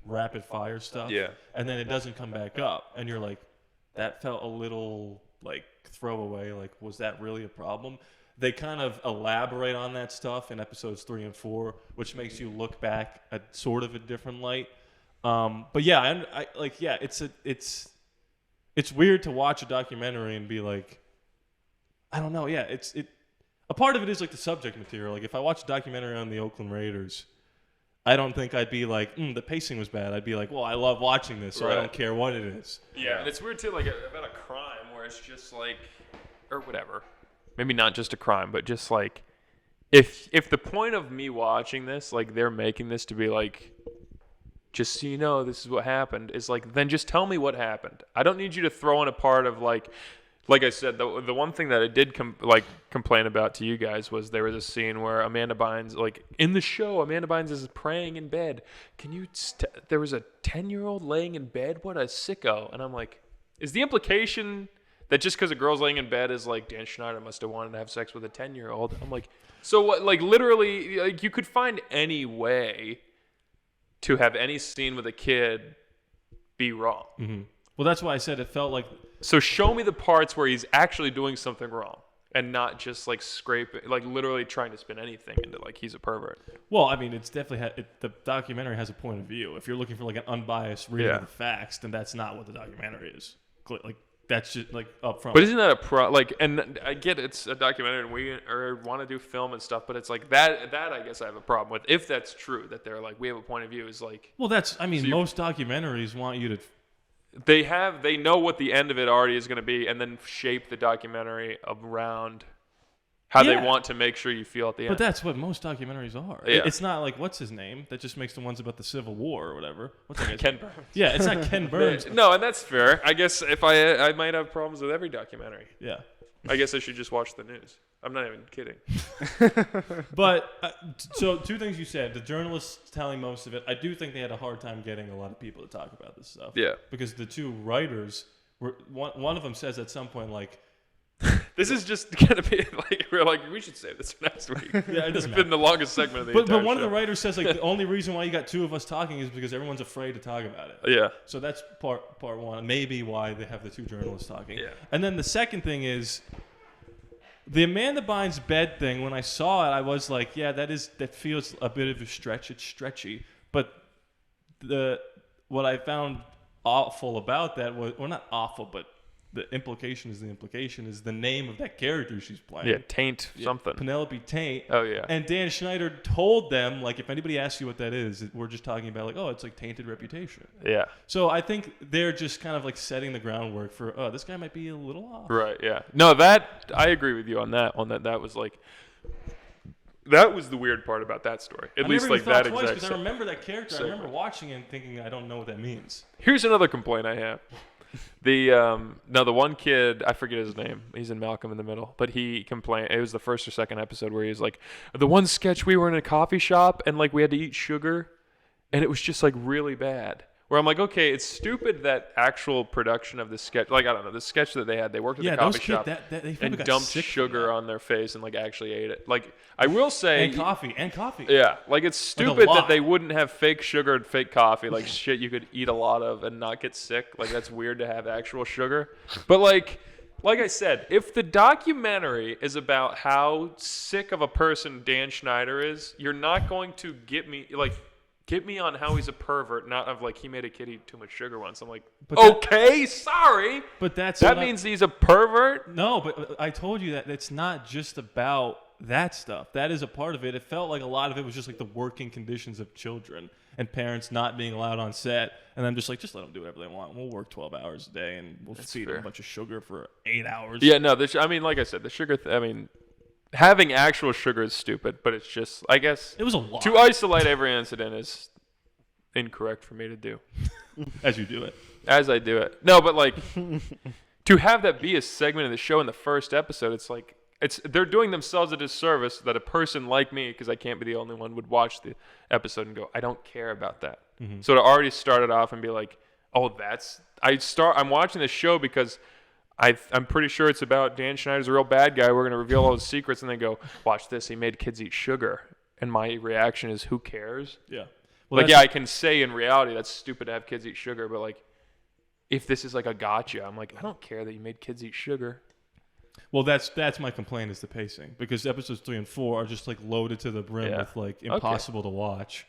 rapid fire stuff. Yeah. And then it doesn't come back up, and you're like, that felt a little throwaway. Was that really a problem? They kind of elaborate on that stuff in episodes 3 and 4, which makes you look back at sort of a different light. But yeah, it's weird to watch a documentary and be like, I don't know. Yeah, a part of it is the subject material. If I watch a documentary on the Oakland Raiders, I don't think I'd be like, the pacing was bad. I'd be like, well, I love watching this, so I don't care what it is. Yeah, and it's weird too, about a crime where it's just or whatever. Maybe not just a crime, but just if the point of me watching this, they're making this to be just so you know, this is what happened, is then just tell me what happened. I don't need you to throw in a part of like I said, the one thing that I did complain about to you guys was there was a scene where Amanda Bynes, in the show, Amanda Bynes is praying in bed. There was a 10-year-old laying in bed? What a sicko. And I'm like, is the implication that just because a girl's laying in bed is Dan Schneider must have wanted to have sex with a 10-year-old? I'm like, so what? Literally, you could find any way to have any scene with a kid be wrong. Mm-hmm. Well, that's why I said it felt like. So show me the parts where he's actually doing something wrong and not just scraping, literally trying to spin anything into he's a pervert. Well, I mean, it's definitely the documentary has a point of view. If you're looking for an unbiased reading of the facts, then that's not what the documentary is. That's just up front. But isn't that and I get it's a documentary and we want to do film and stuff, but it's that I guess I have a problem with. If that's true, that they're we have a point of view is Well, most documentaries want you to. They know what the end of it already is going to be, and then shape the documentary around how they want to make sure you feel at the end. But that's what most documentaries are. Yeah. It's not what's his name that just makes the ones about the Civil War or whatever. What's that guy's Ken name? Burns. Yeah, it's not Ken Burns. No, and that's fair. I guess if I might have problems with every documentary. Yeah. I guess I should just watch the news. I'm not even kidding. But so 2 things you said. The journalists telling most of it. I do think they had a hard time getting a lot of people to talk about this stuff. Yeah. Because the 2 writers were one of them says at some point This is just gonna be like we're like we should save this for next week. Yeah, it doesn't It's matter. been the longest segment of the But entire one show. of the writers says like the only reason why you got two of us talking is because everyone's afraid to talk about it. Yeah. So that's part one. Maybe why they have the two journalists talking. Yeah. And then the second thing is the Amanda Bynes bed thing. When I saw it, I was like, yeah, that feels a bit of a stretch. It's stretchy. But what I found awful about that was, or not awful, but the implication is the name of that character she's playing. Yeah, Taint something. Penelope Taint. Oh, yeah. And Dan Schneider told them, like, if anybody asks you what that is, we're just talking about, like, oh, it's like tainted reputation. Yeah. So I think they're just kind of like setting the groundwork for, oh, this guy might be a little off. Right, yeah. No, that I agree with you on that one. That was like that was the weird part about that story. At least like that exact. Because I remember that character. I remember watching it and thinking, I don't know what that means. Here's another complaint I have. The one kid, I forget his name. He's in Malcolm in the Middle, but he complained. It was the first or second episode where he was like, the one sketch we were in a coffee shop and like we had to eat sugar, and it was just like really bad. Where I'm like, okay, it's stupid that actual production of the sketch, like I don't know, the sketch that they had, they worked at the coffee shop and dumped sugar on their face and like actually ate it. Like I will say, and coffee. Yeah, like it's stupid that they wouldn't have fake sugar and fake coffee, like shit you could eat a lot of and not get sick. Like that's weird to have actual sugar. But like I said, if the documentary is about how sick of a person Dan Schneider is, you're not going to get me on how he's a pervert, not of like he made a kid eat too much sugar once. I'm like, sorry. But that means he's a pervert? No, but I told you that it's not just about that stuff. That is a part of it. It felt like a lot of it was just like the working conditions of children and parents not being allowed on set. And I'm just like, just let them do whatever they want. We'll work 12 hours a day and we'll feed them a bunch of sugar for 8 hours. Yeah, no, like I said, the sugar, having actual sugar is stupid, but it's just, I guess, it was a lot. To isolate every incident is incorrect for me to do. As you do it. As I do it. No, but like, to have that be a segment of the show in the first episode, it's like, they're doing themselves a disservice that a person like me, because I can't be the only one, would watch the episode and go, I don't care about that. Mm-hmm. So to already start it off and be like, oh, I'm watching this show because I'm pretty sure it's about Dan Schneider's a real bad guy. We're going to reveal all his secrets. And they go, watch this. He made kids eat sugar. And my reaction is, who cares? Yeah. Well, I can say in reality that's stupid to have kids eat sugar. But, like, if this is like a gotcha, I'm like, I don't care that you made kids eat sugar. Well, that's my complaint is the pacing. Because episodes 3 and 4 are just, like, loaded to the brim with, like, impossible to watch.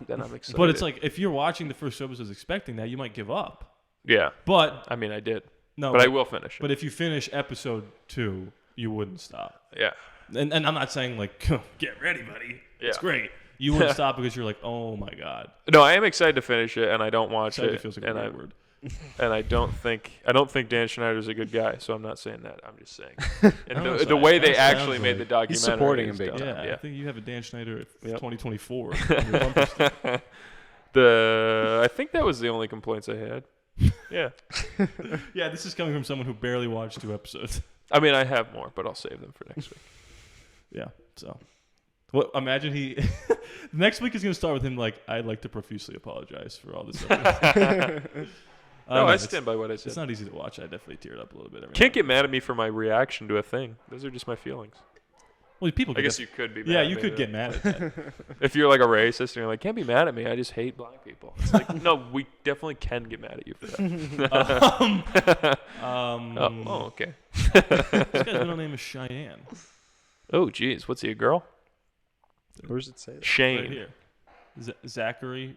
Then I'm excited. But it's like, if you're watching the first episodes expecting that, you might give up. Yeah. But I mean, I did. No, but I will finish it. But if you finish episode 2, you wouldn't stop. Yeah. And I'm not saying like, get ready, buddy. Yeah. It's great. You wouldn't stop because you're like, oh my god. No, I am excited to finish it, and I don't watch it. Feels like a weird word. And I don't think Dan Schneider's a good guy, so I'm not saying that. I'm just saying. And the way they actually made the documentary. He's supporting him big time. Yeah, I think you have a Dan Schneider 2024. I think that was the only complaints I had. Yeah. Yeah, this is coming from someone who barely watched 2 episodes. I mean, I have more, but I'll save them for next week. Yeah, so. Well, imagine next week is going to start with him like, I'd like to profusely apologize for all this stuff. No, I stand by what I said. It's not easy to watch. I definitely teared up a little bit. Can't get mad at me for my reaction to a thing. Those are just my feelings. Well, I guess you could be mad at me. Yeah, you could get mad at that. If you're like a racist and you're like, can't be mad at me, I just hate black people. It's like, no, we definitely can get mad at you for that. Okay. This guy's middle name is Cheyenne. Oh, geez. What's he, a girl? Where does it say that? Shane. Right here. Zachary.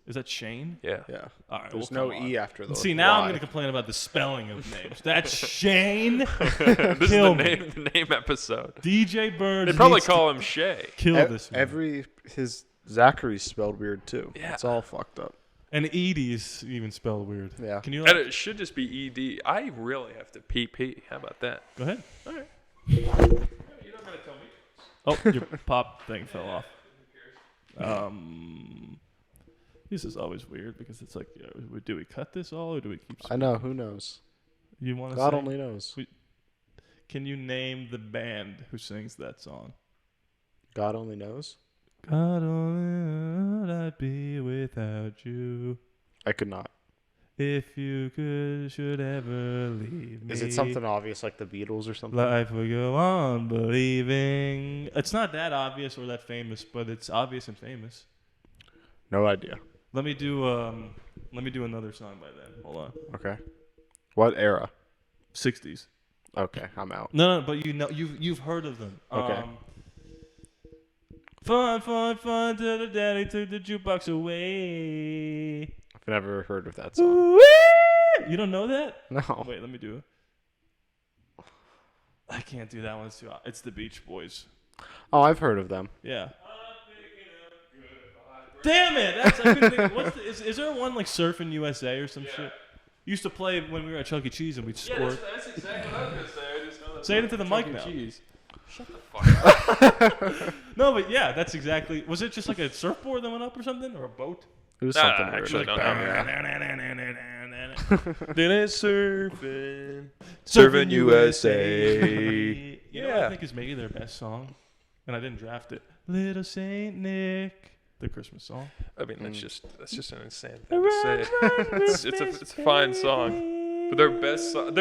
Is that Shane? Yeah. Yeah. All right. There's no E after the See, now I'm going to complain about the spelling of names. That's Shane. This is the name episode. DJ Burns. They probably call him Shay. Kill this man. His Zachary's spelled weird too. Yeah. It's all fucked up. And Edie's even spelled weird. Yeah. Can you? And it should just be ED. I really have to PP. How about that? Go ahead. All right. You're not going to tell me. Oh, your pop thing fell off. This is always weird because it's like, do we cut this all or do we keep? I know. Who knows? You want to? God only knows. Can you name the band who sings that song? God only knows. God only knows I'd be without you. I could not. If you should ever leave me. Is it something obvious like the Beatles or something? Life will go on believing. It's not that obvious or that famous, but it's obvious and famous. No idea. Let me do another song by then. Hold on. Okay. What era? 60s. Okay, I'm out. No, but you've heard of them. Okay. Fun, till the daddy took the jukebox away. I've never heard of that song. Ooh-wee! You don't know that? No. Wait, let me do it. I can't do that one. It's too hot. It's the Beach Boys. Oh, I've heard of them. Yeah. Damn it! I couldn't think. Is there one like Surfing USA or some shit? Used to play when we were at Chuck E. Cheese and we'd squirt. That's exactly what I was gonna say. I just know that. Say it into the mic now. Cheese. Shut the fuck up. No, but yeah, that's exactly. Was it just like a surfboard that went up or something, or a boat? It was something I weird. actually don't know. Then it's surfing USA. You know what I think is maybe their best song, and I didn't draft it. Little Saint Nick, the Christmas song. I mean, that's just an insane thing to say. It's a fine song, but their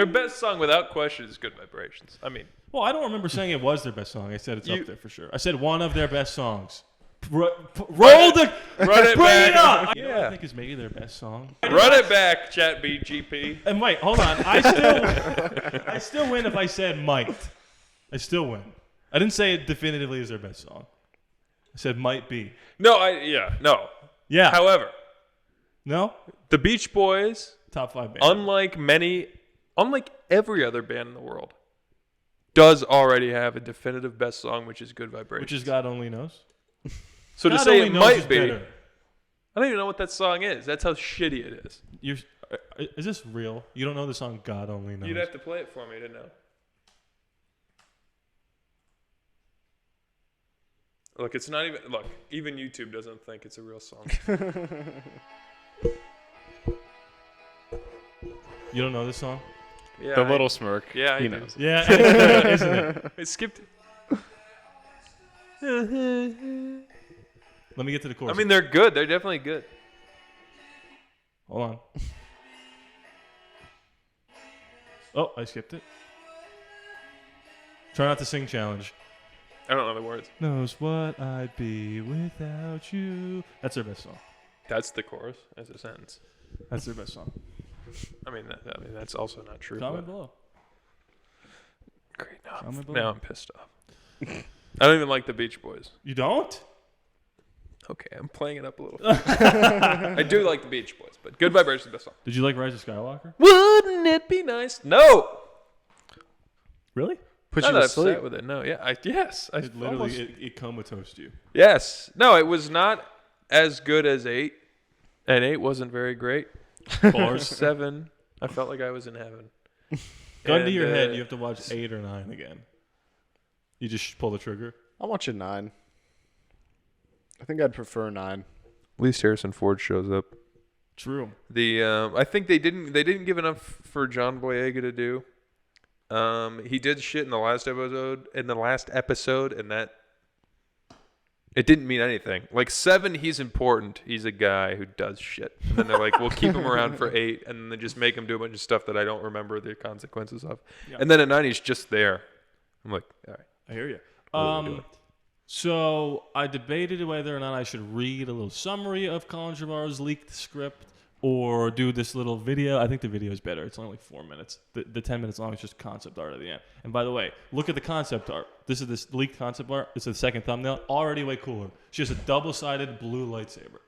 best song without question is Good Vibrations. I mean, well, I don't remember saying it was their best song. I said it's up there for sure. I said one of their best songs. Run it back. It up. Yeah. You know what I think is maybe their best song. Run it back, Chat BGP. And wait, hold on. I still win if I said might. I still win. I didn't say it definitively is their best song. I said might be. No. Yeah. However, no. the Beach Boys, Top 5 band. unlike every other band in the world, does already have a definitive best song, which is Good Vibrations. Which is God Only Knows. So to God say Only it Knows might is be, better. I don't even know what that song is. That's how shitty it is. Is this real? You don't know the song God Only Knows? You'd have to play it for me to know. Look, it's not even. Look, even YouTube doesn't think it's a real song. You don't know this song? Yeah, The little smirk. Yeah, he do. knows. Yeah, isn't it? I skipped it. Let me get to the chorus. I mean, they're good. They're definitely good. Hold on. Oh, I skipped it. Try not to sing challenge. I don't know the words. Knows what I'd be without you. That's their best song. That's the chorus as a sentence. That's their best song. I mean, that's also not true. Comment below. Great. Comment below. Now I'm pissed off. I don't even like the Beach Boys. You don't? Okay, I'm playing it up a little. I do like the Beach Boys, but Good Vibrations is the best song. Did you like Rise of Skywalker? Wouldn't it be nice? No. Really? Put Not you to upset sleep. with it. No. Yeah. Yes. I It literally it comatose you. Yes. No. It was not as good as 8, and 8 wasn't very great. Bars. 7. I felt like I was in heaven. Gun to your head, you have to watch 8 or 9 again. You just pull the trigger. I'm watching 9. I think I'd prefer 9. At least Harrison Ford shows up. True. I think they didn't give enough for John Boyega to do. He did shit in the last episode, and that it didn't mean anything. Like 7, he's important. He's a guy who does shit. And then they're like, we'll keep him around for 8, and then they just make him do a bunch of stuff that I don't remember the consequences of. Yeah. And then at 9, he's just there. I'm like, all right. I hear you. What are we doing? So I debated whether or not I should read a little summary of Colin Trevorrow's leaked script or do this little video. I think the video is better. It's only like 4 minutes. The 10 minutes long is just concept art at the end. And by the way, look at the concept art. This leaked concept art. This is the second thumbnail. Already way cooler. She has a double-sided blue lightsaber.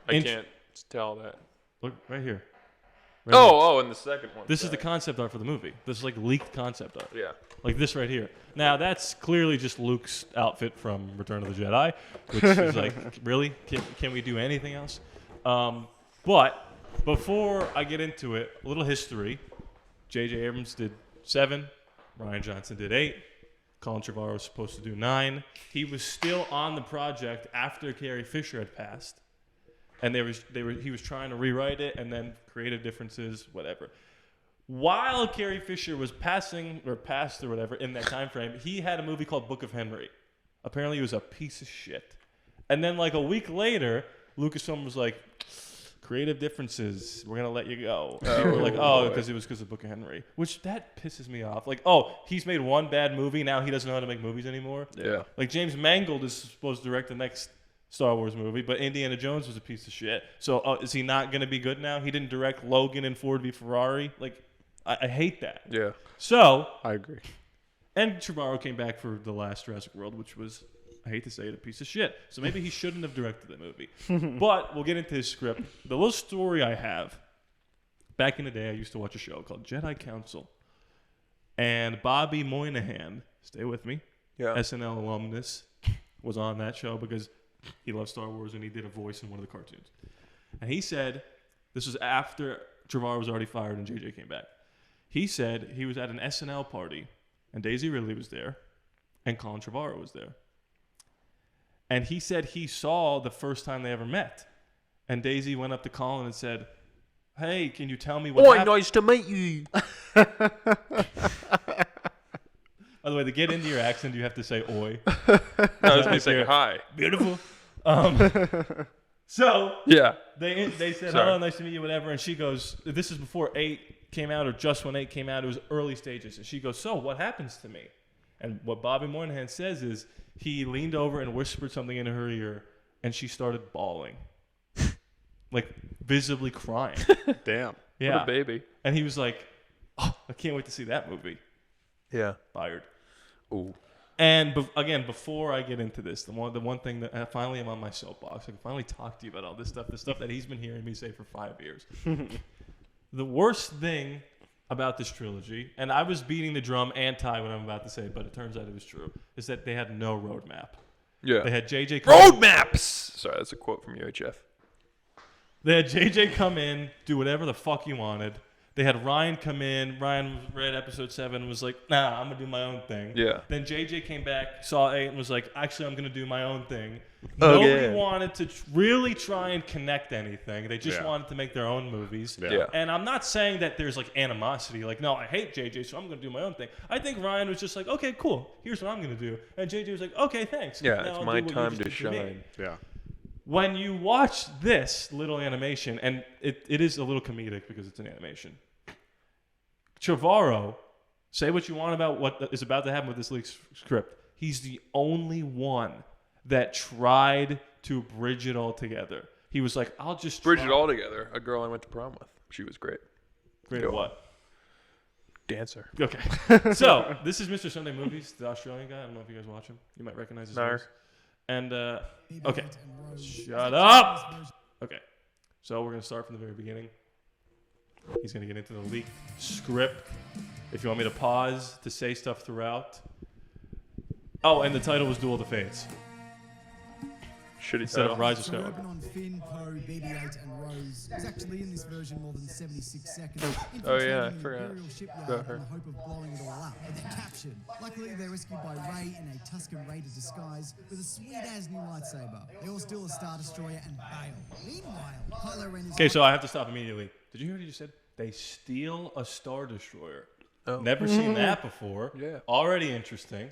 I can't tell that. Look right here. Right here. Oh, and the second one. This is the concept art for the movie. This is like leaked concept art. Yeah. Like this right here. Now, that's clearly just Luke's outfit from Return of the Jedi, which is like, really? Can we do anything else? But before I get into it, a little history. J.J. Abrams did 7. Rian Johnson did 8. Colin Trevorrow was supposed to do 9. He was still on the project after Carrie Fisher had passed. And he was trying to rewrite it, and then creative differences, whatever. While Carrie Fisher was passed or whatever in that time frame, he had a movie called Book of Henry. Apparently, it was a piece of shit. And then like a week later, Lucasfilm was like, creative differences. We're gonna let you go. People were like, oh, because it was because of Book of Henry, which that pisses me off. Like, oh, he's made one bad movie. Now he doesn't know how to make movies anymore. Yeah. Like James Mangold is supposed to direct the next Star Wars movie, but Indiana Jones was a piece of shit. So is he not gonna be good now? He didn't direct Logan and Ford v Ferrari. Like, I hate that. Yeah. So I agree. And Trevorrow came back for the last Jurassic World, which was, I hate to say it, a piece of shit. So maybe he shouldn't have directed that movie. But we'll get into his script. The little story I have, back in the day, I used to watch a show called Jedi Council. And Bobby Moynihan, stay with me, SNL alumnus, was on that show because he loves Star Wars and he did a voice in one of the cartoons. And he said, this was after Trevorrow was already fired and JJ came back. He said he was at an SNL party and Daisy Ridley was there and Colin Trevorrow was there. And he said he saw the first time they ever met. And Daisy went up to Colin and said, hey, can you tell me what happened? Nice to meet you. By the way, to get into your accent, you have to say oi. No, I was going to say hi. Beautiful. So Yeah. they said, Sorry. hello, nice to meet you, whatever. And she goes, this is before 8 came out or just when 8 came out. It was early stages. And she goes, so what happens to me? And what Bobby Moynihan says is he leaned over and whispered something in her ear, and she started bawling. Like, visibly crying. Damn. Yeah. What a baby. And he was like, oh, I can't wait to see that movie. Yeah. Fired. Ooh. And again, before I get into this, the one thing that I finally am on my soapbox, I can finally talk to you about all this stuff, the stuff that he's been hearing me say for 5 years. The worst thing about this trilogy, and I was beating the drum anti what I'm about to say, but it turns out it was true, is that they had no roadmap. Yeah. They had JJ Roadmaps! Sorry, that's a quote from UHF. They had JJ come in, do whatever the fuck he wanted. They had Ryan come in. Ryan read episode 7 and was like, nah, I'm going to do my own thing. Yeah. Then JJ came back, saw 8, and was like, actually, I'm going to do my own thing. Oh, Nobody yeah. wanted to really try and connect anything. They just Yeah. wanted to make their own movies. Yeah. And I'm not saying that there's like animosity. Like, no, I hate JJ, so I'm going to do my own thing. I think Ryan was just like, okay, cool. Here's what I'm going to do. And JJ was like, okay, thanks. Yeah, Now it's I'll my do what you time just to did for me." shine. Yeah. When you watch this little animation, and it is a little comedic because it's an animation. Trevorrow, say what you want about what is about to happen with this leaked script. He's the only one that tried to bridge it all together. He was like, I'll just Bridge try. it all together. A girl I went to prom with. She was great. Great Go at on. what? Dancer. Okay. So, this is Mr. Sunday Movies, the Australian guy. I don't know if you guys watch him. You might recognize his No. voice. And, okay. Shut up! Okay. So, we're going to start from the very beginning. He's going to get into the leaked script. If you want me to pause to say stuff throughout. Oh, and the title was Duel of the Fates. Shitty Instead title. of Rise of So Skywalker. open on Finn, Poe, BB-8, and Rose is actually in this version more than 76 seconds. Oh, yeah, I infiltrating an forgot Imperial shipyard about her. in the hope of blowing it all up. But they're captured. Luckily, they're rescued by Rey in a Tusken Raider disguise with a sweet-ass new lightsaber. They all steal a Star Destroyer and bail. Meanwhile, Kylo Ren is... Okay, so I have to stop immediately. Did you hear what you just said? They steal a Star Destroyer. Oh. Never seen that before. Yeah. Already interesting.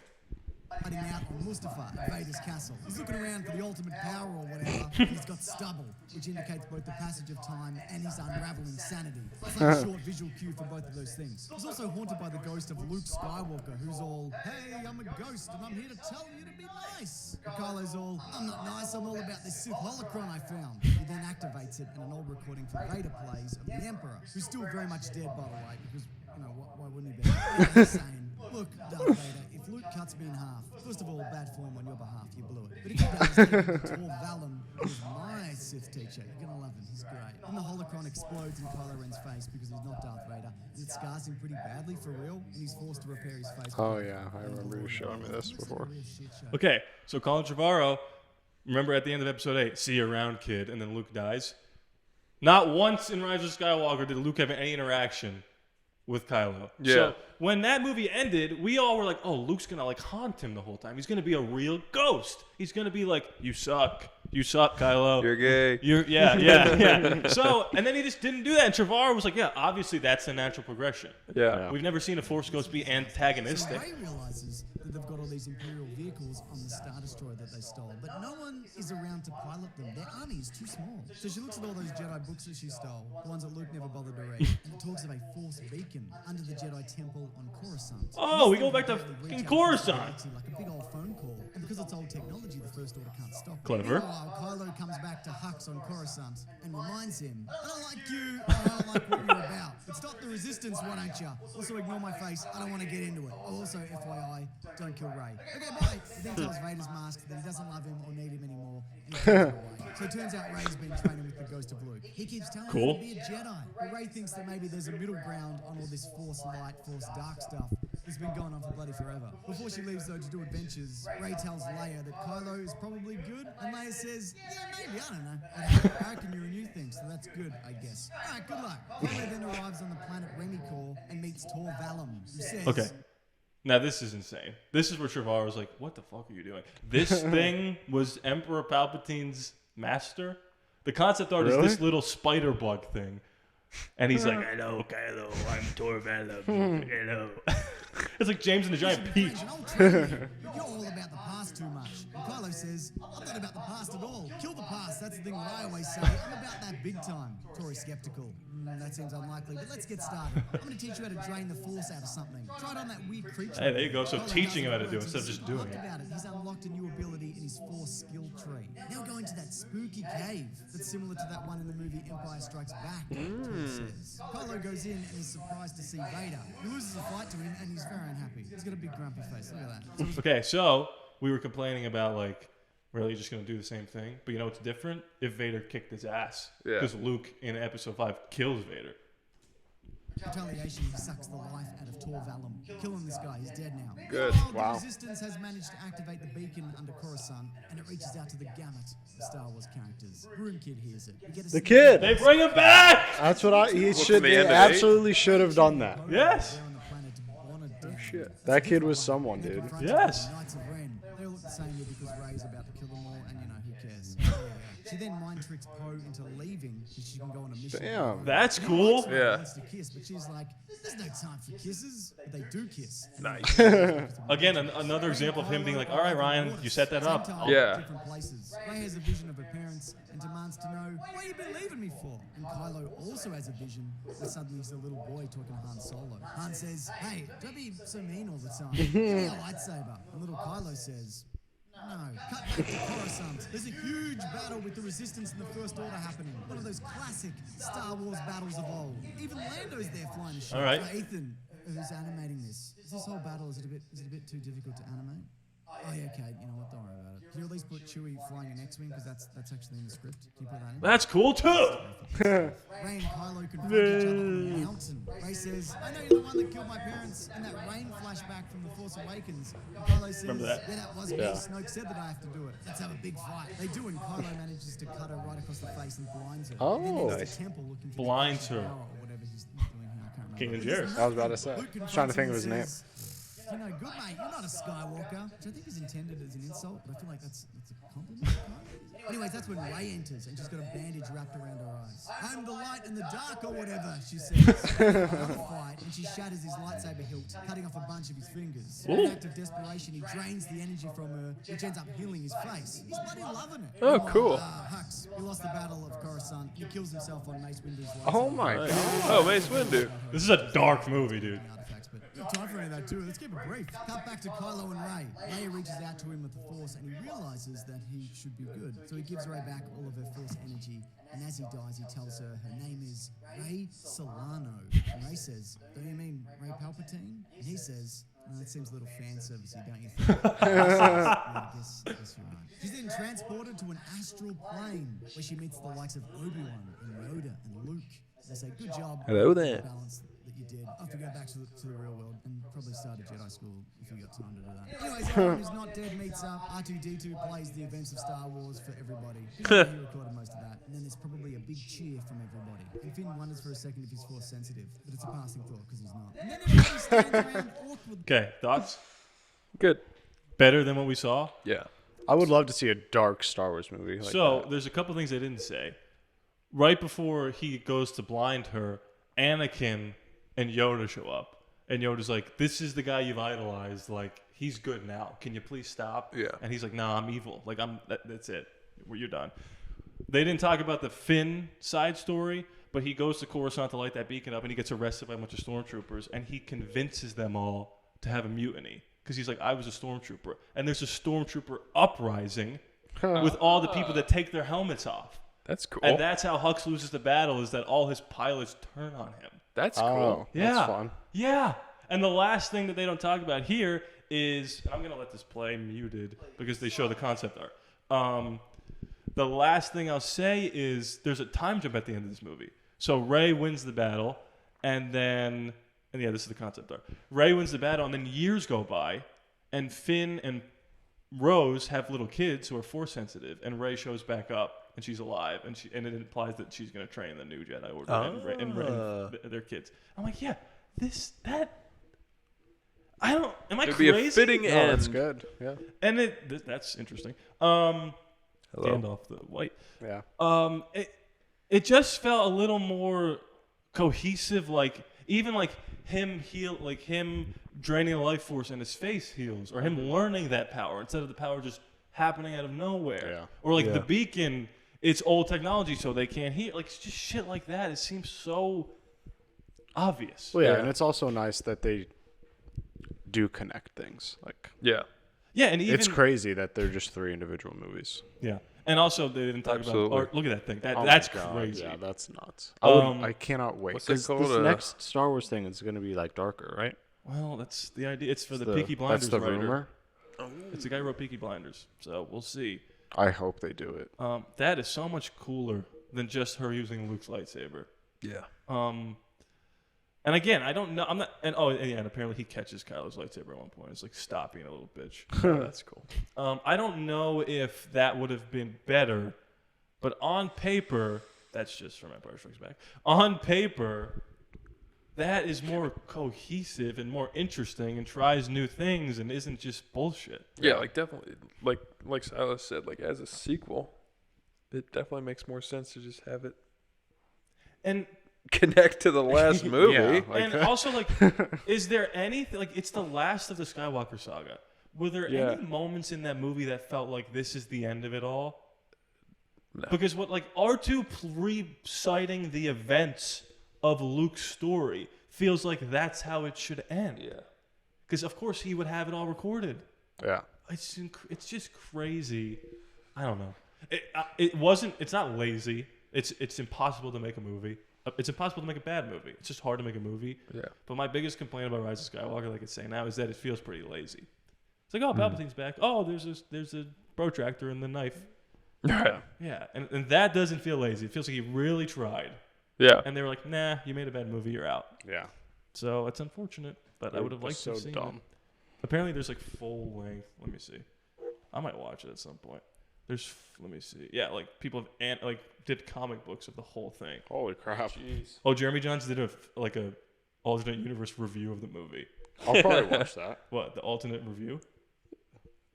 hiding out on Mustafar, Vader's castle. He's looking around for the ultimate power or whatever, and he's got stubble, which indicates both the passage of time and his unraveling sanity. It's like a short visual cue for both of those things. He's also haunted by the ghost of Luke Skywalker, who's all, hey, I'm a ghost and I'm here to tell you to be nice. And Kylo's all, I'm not nice, I'm all about this Sith holocron I found. He then activates it and an old recording for Vader plays of the Emperor, who's still very much dead, by the way, because, you know, why wouldn't he be? He's saying, look, Darth Vader, if Luke cuts me in half, first of all, bad form on your behalf, you blew it. But if he does, then Tor Valen, who's my Sith teacher, you're gonna love him, he's great. And the holocron explodes in Kylo Ren's face because he's not Darth Vader, and it scars him pretty badly for real, and he's forced to repair his face. Oh yeah, I remember you showing me this before. Okay, so Colin Trevorrow, remember at the end of episode 8, see you around, kid, and then Luke dies. Not once in Rise of Skywalker did Luke have any interaction with Kylo. Yeah. So when that movie ended, we all were like, oh, Luke's going to like haunt him the whole time. He's going to be a real ghost. He's going to be like, you suck, Kylo. You're gay. Yeah. So, and then he just didn't do that. And Trevorrow was like, yeah, obviously that's the natural progression. Yeah. We've never seen a Force ghost be antagonistic. So Rey realizes that that they've got all these Imperial vehicles on the Star Destroyer that they stole, but no one is around to pilot them. Their army is too small. So she looks at all those Jedi books that she stole, the ones that Luke never bothered to read, and it talks of a Force beacon under the Jedi temple on Coruscant. Oh, we go back to fucking Coruscant. Like a big old phone call, and because it's old technology, the First Order can't stop it. Clever. Meanwhile, Kylo comes back to Hux on Coruscant and reminds him, I don't like you, I don't like what you're about. But stop the resistance, why don't you? Also ignore my face, I don't want to get into it. Also, FYI, don't kill Rey. Okay, bye. He then tells Vader's mask that he doesn't love him or need him anymore, and he throws it away. So it turns out Rey's been training with the ghost of Luke. He keeps telling him to be a Jedi. But Rey thinks that maybe there's a middle ground on all this Force light, Force dark stuff that's been going on for bloody forever. Before she leaves, though, to do adventures, Rey tells Leia that Kylo is probably good, and Leia says, yeah, maybe, I don't know. I reckon you're a new thing, so that's good, I guess. All right, good luck. Kylo then arrives on the planet Remicor and meets Tor Valum, who says... Okay. Now, this is insane. This is where Trevorrow was like, what the fuck are you doing? This thing was Emperor Palpatine's master? The concept art is this little spider bug thing. And he's like, hello, Kylo, I'm Tor Valum. Hello. It's like James and the Giant Peach. You're all about the past too much. And Kylo says, I'm not about the past at all. Kill the past, that's the thing that I always say. I'm about that big time. Tori's skeptical. That seems unlikely, but let's get started. I'm going to teach you how to drain the Force out of something. Try it on that weird creature. Hey, there you go. So Kylo teaching him how to does do it what instead of just he's doing it. about it. He's unlocked a new ability in his Force skill tree. Now going to that spooky cave that's similar to that one in the movie Empire Strikes Back. Tor says. Kylo goes in and is surprised to see Vader. He loses a fight to him and he's very unhappy. He's got a big grumpy face. Look at that. Okay, so we were complaining about, like, really just going to do the same thing. But you know what's different? If Vader kicked his ass. Yeah. Because Luke in Episode 5 kills Vader. Retaliation, he sucks the life out of Tor Valum. Killing this guy, he's dead now. Good. Wow. The Resistance has managed to activate the beacon under Coruscant, and it reaches out to the gamut of Star Wars characters. Room Kid hears it. The kid. They bring him back! That's what he should. the They end of absolutely should have done that. Yes. Shit. That kid was someone, dude. Yes. Knights of Ren. They all look the same here because Rey's about to kill them all, and you know, who cares? She then mind tricks Poe into leaving so she can go on a mission. Damn. That's cool. She Yeah. wants to kiss, but she's like, there's no time for kisses. But they do kiss. Nice. Again, another example of him being like, all right, Ryan, you set that up. Yeah. Different places. Rey has a vision of her parents and demands to know, what you been leaving me for? And Kylo also has a vision, and suddenly he's a little boy talking to Han Solo. Han says, hey, don't be so mean all the time. Give me a lightsaber. And little Kylo says, no. Cut back to Coruscant. There's a huge battle with the Resistance and the First Order happening. One of those classic Star Wars battles of old. Even Lando's there flying a ship. All right. Ethan, who's animating this? Is this whole battle, is it a bit too difficult to animate? Oh yeah, okay. You know what? Don't worry about it. Can you at least put Chewie flying an X-wing because that's actually in the script? Can you put that in? That's cool, too. Rey and Kylo confront each other on the mountain. Rey says, I know you're the one that killed my parents, and that rain flashback from The Force Awakens. And Kylo says, Remember that? yeah, that was me. Snoke said that I have to do it. Let's have a big fight. They do, and Kylo manages to cut her right across the face and blinds her. Oh. And then there's Nice. the temple looking for Blinds the her. power or whatever he's doing here. I can't remember. King and But there's Jared. another I was about to thing. say. Luke I was trying to think of his name. says, you know, good mate, you're not a Skywalker, which I think is intended as an insult, but I feel like that's a compliment. Anyways, that's when Rey enters, and she's got a bandage wrapped around her eyes. I'm the light and the dark, or whatever, she says. Another fight, and she shatters his lightsaber hilt, cutting off a bunch of his fingers. In an act of desperation, he drains the energy from her, which ends up healing his face. He's bloody loving it. Oh, cool. Hux, he lost the battle of Coruscant. He kills himself on Mace Windu's lightsaber. Oh my god. Oh, Mace Windu. This is a dark movie, dude. Artifacts, but no time for any of that too. Let's keep it brief. Cut back to Kylo and Rey. Leia reaches out to him with the Force, and he realizes that he should be good. So he gives Rey back all of her Force energy, and as he dies, he tells her her name is Rey Solano. And Rey says, "Do you mean Rey Palpatine?" And he says, "Oh, that seems a little fan servicey, don't you think?" I guess you're right. She's then transported to an astral plane where she meets the likes of Obi-Wan and Yoda and Luke. They say, "Good job. Hello there." Balance that you did. I have to go back to the real world and probably start a Jedi school if you got time to do that." Anyways, everyone who's not dead meets up. R2-D2 plays the events of Star Wars for everybody. He recorded most of that. And then there's probably a big cheer from everybody. And Finn wonders for a second if he's Force sensitive, but it's a passing thought because he's not. And then everybody stands around awkwardly. Okay, thoughts? Good. Better than what we saw? Yeah. I would love to see a dark Star Wars movie. Like So that. there's a couple things I didn't say. Right before he goes to blind her, Anakin and Yoda show up. And Yoda's like, "This is the guy you've idolized. Like, he's good now. Can you please stop?" Yeah. And he's like, "No, I'm evil. Like, that's it. You're done." They didn't talk about the Finn side story, but he goes to Coruscant to light that beacon up, and he gets arrested by a bunch of stormtroopers, and he convinces them all to have a mutiny because he's like, "I was a stormtrooper," and there's a stormtrooper uprising with all the people that take their helmets off. That's cool. And that's how Hux loses the battle, is that all his pilots turn on him. That's cool. Oh, Yeah. that's fun. Yeah. And the last thing that they don't talk about here is, I'm going to let this play muted because they show the concept art. The last thing I'll say is there's a time jump at the end of this movie. So Rey wins the battle, and yeah, this is the concept art. Rey wins the battle, and then years go by, and Finn and Rose have little kids who are Force sensitive, and Rey shows back up. And she's alive, and it implies that she's going to train the new Jedi Order and their kids. I'm like, yeah, I don't. Am I It'd crazy? be a fitting No, end. that's good. Yeah. And that's interesting. Hello. Gandalf the White. Yeah. It just felt a little more cohesive. Like even like him draining the life force and his face heals, or him learning that power instead of the power just happening out of nowhere. Yeah. Or like the beacon, it's old technology, so they can't hear. Like it's just shit like that. It seems so obvious. Well, yeah, and it's also nice that they do connect things. Like, Yeah. Yeah, and even it's crazy that they're just 3 individual movies. yeah, and also they didn't talk Absolutely. about. Or look at that thing. Oh my That's God, crazy. Yeah, that's nuts. Um, I cannot wait. what's it 'Cause called? This next Star Wars thing is going to be like darker, right? Well, that's the idea. It's for the That's Peaky Blinders That's the writer. rumor. It's the guy who wrote Peaky Blinders. So we'll see. I hope they do it. That is so much cooler than just her using Luke's lightsaber. Yeah. And again, I don't know. I'm not. And and apparently he catches Kylo's lightsaber at one point. It's like, stop being a little bitch. That's cool. I don't know if that would have been better, but on paper, that's just from Empire Strikes Back. On paper, that is more cohesive and more interesting and tries new things and isn't just bullshit. Yeah, like definitely, like Silas said, like as a sequel, it definitely makes more sense to just have it And connect to the last movie. Yeah. and also, like, is there anything, like, it's the last of the Skywalker saga. Were there any moments in that movie that felt like this is the end of it all? No. Because what, like, R2 reciting the events of Luke's story feels like that's how it should end. Yeah. Because, of course, he would have it all recorded. Yeah. It's just crazy. I don't know. It's not lazy. It's impossible to make a movie. It's impossible to make a bad movie. It's just hard to make a movie. Yeah. But my biggest complaint about Rise of Skywalker, like it's saying now, is that it feels pretty lazy. It's like, oh, Palpatine's back. Oh, there's a protractor and the knife. Right. Yeah, and that doesn't feel lazy. It feels like he really tried. Yeah. And they were like, nah, you made a bad movie, you're out. Yeah. So it's unfortunate, but I would have liked to have seen it. Apparently there's like full length. Let me see. I might watch it at some point. Let me see. Yeah, like people have did comic books of the whole thing. Holy crap. Jeez. Oh, Jeremy Johns did a alternate universe review of the movie. I'll probably watch that. What, the alternate review?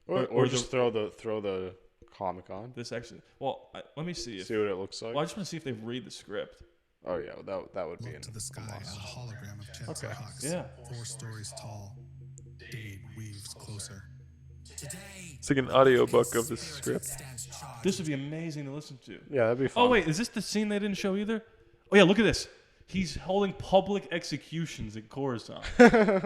Or just throw the comic on. This actually. Well, let me see. See what it looks like. Well, I just want to see if they read the script. Oh yeah, that would be Look to the sky as a hologram of Chancellor Hux. Yeah. 4 stories tall. Dade weaves closer. It's like an audiobook of the script. This would be amazing to listen to. Yeah, that'd be fun. Oh wait, is this the scene they didn't show either? Oh yeah, look at this. He's holding public executions in Coruscant,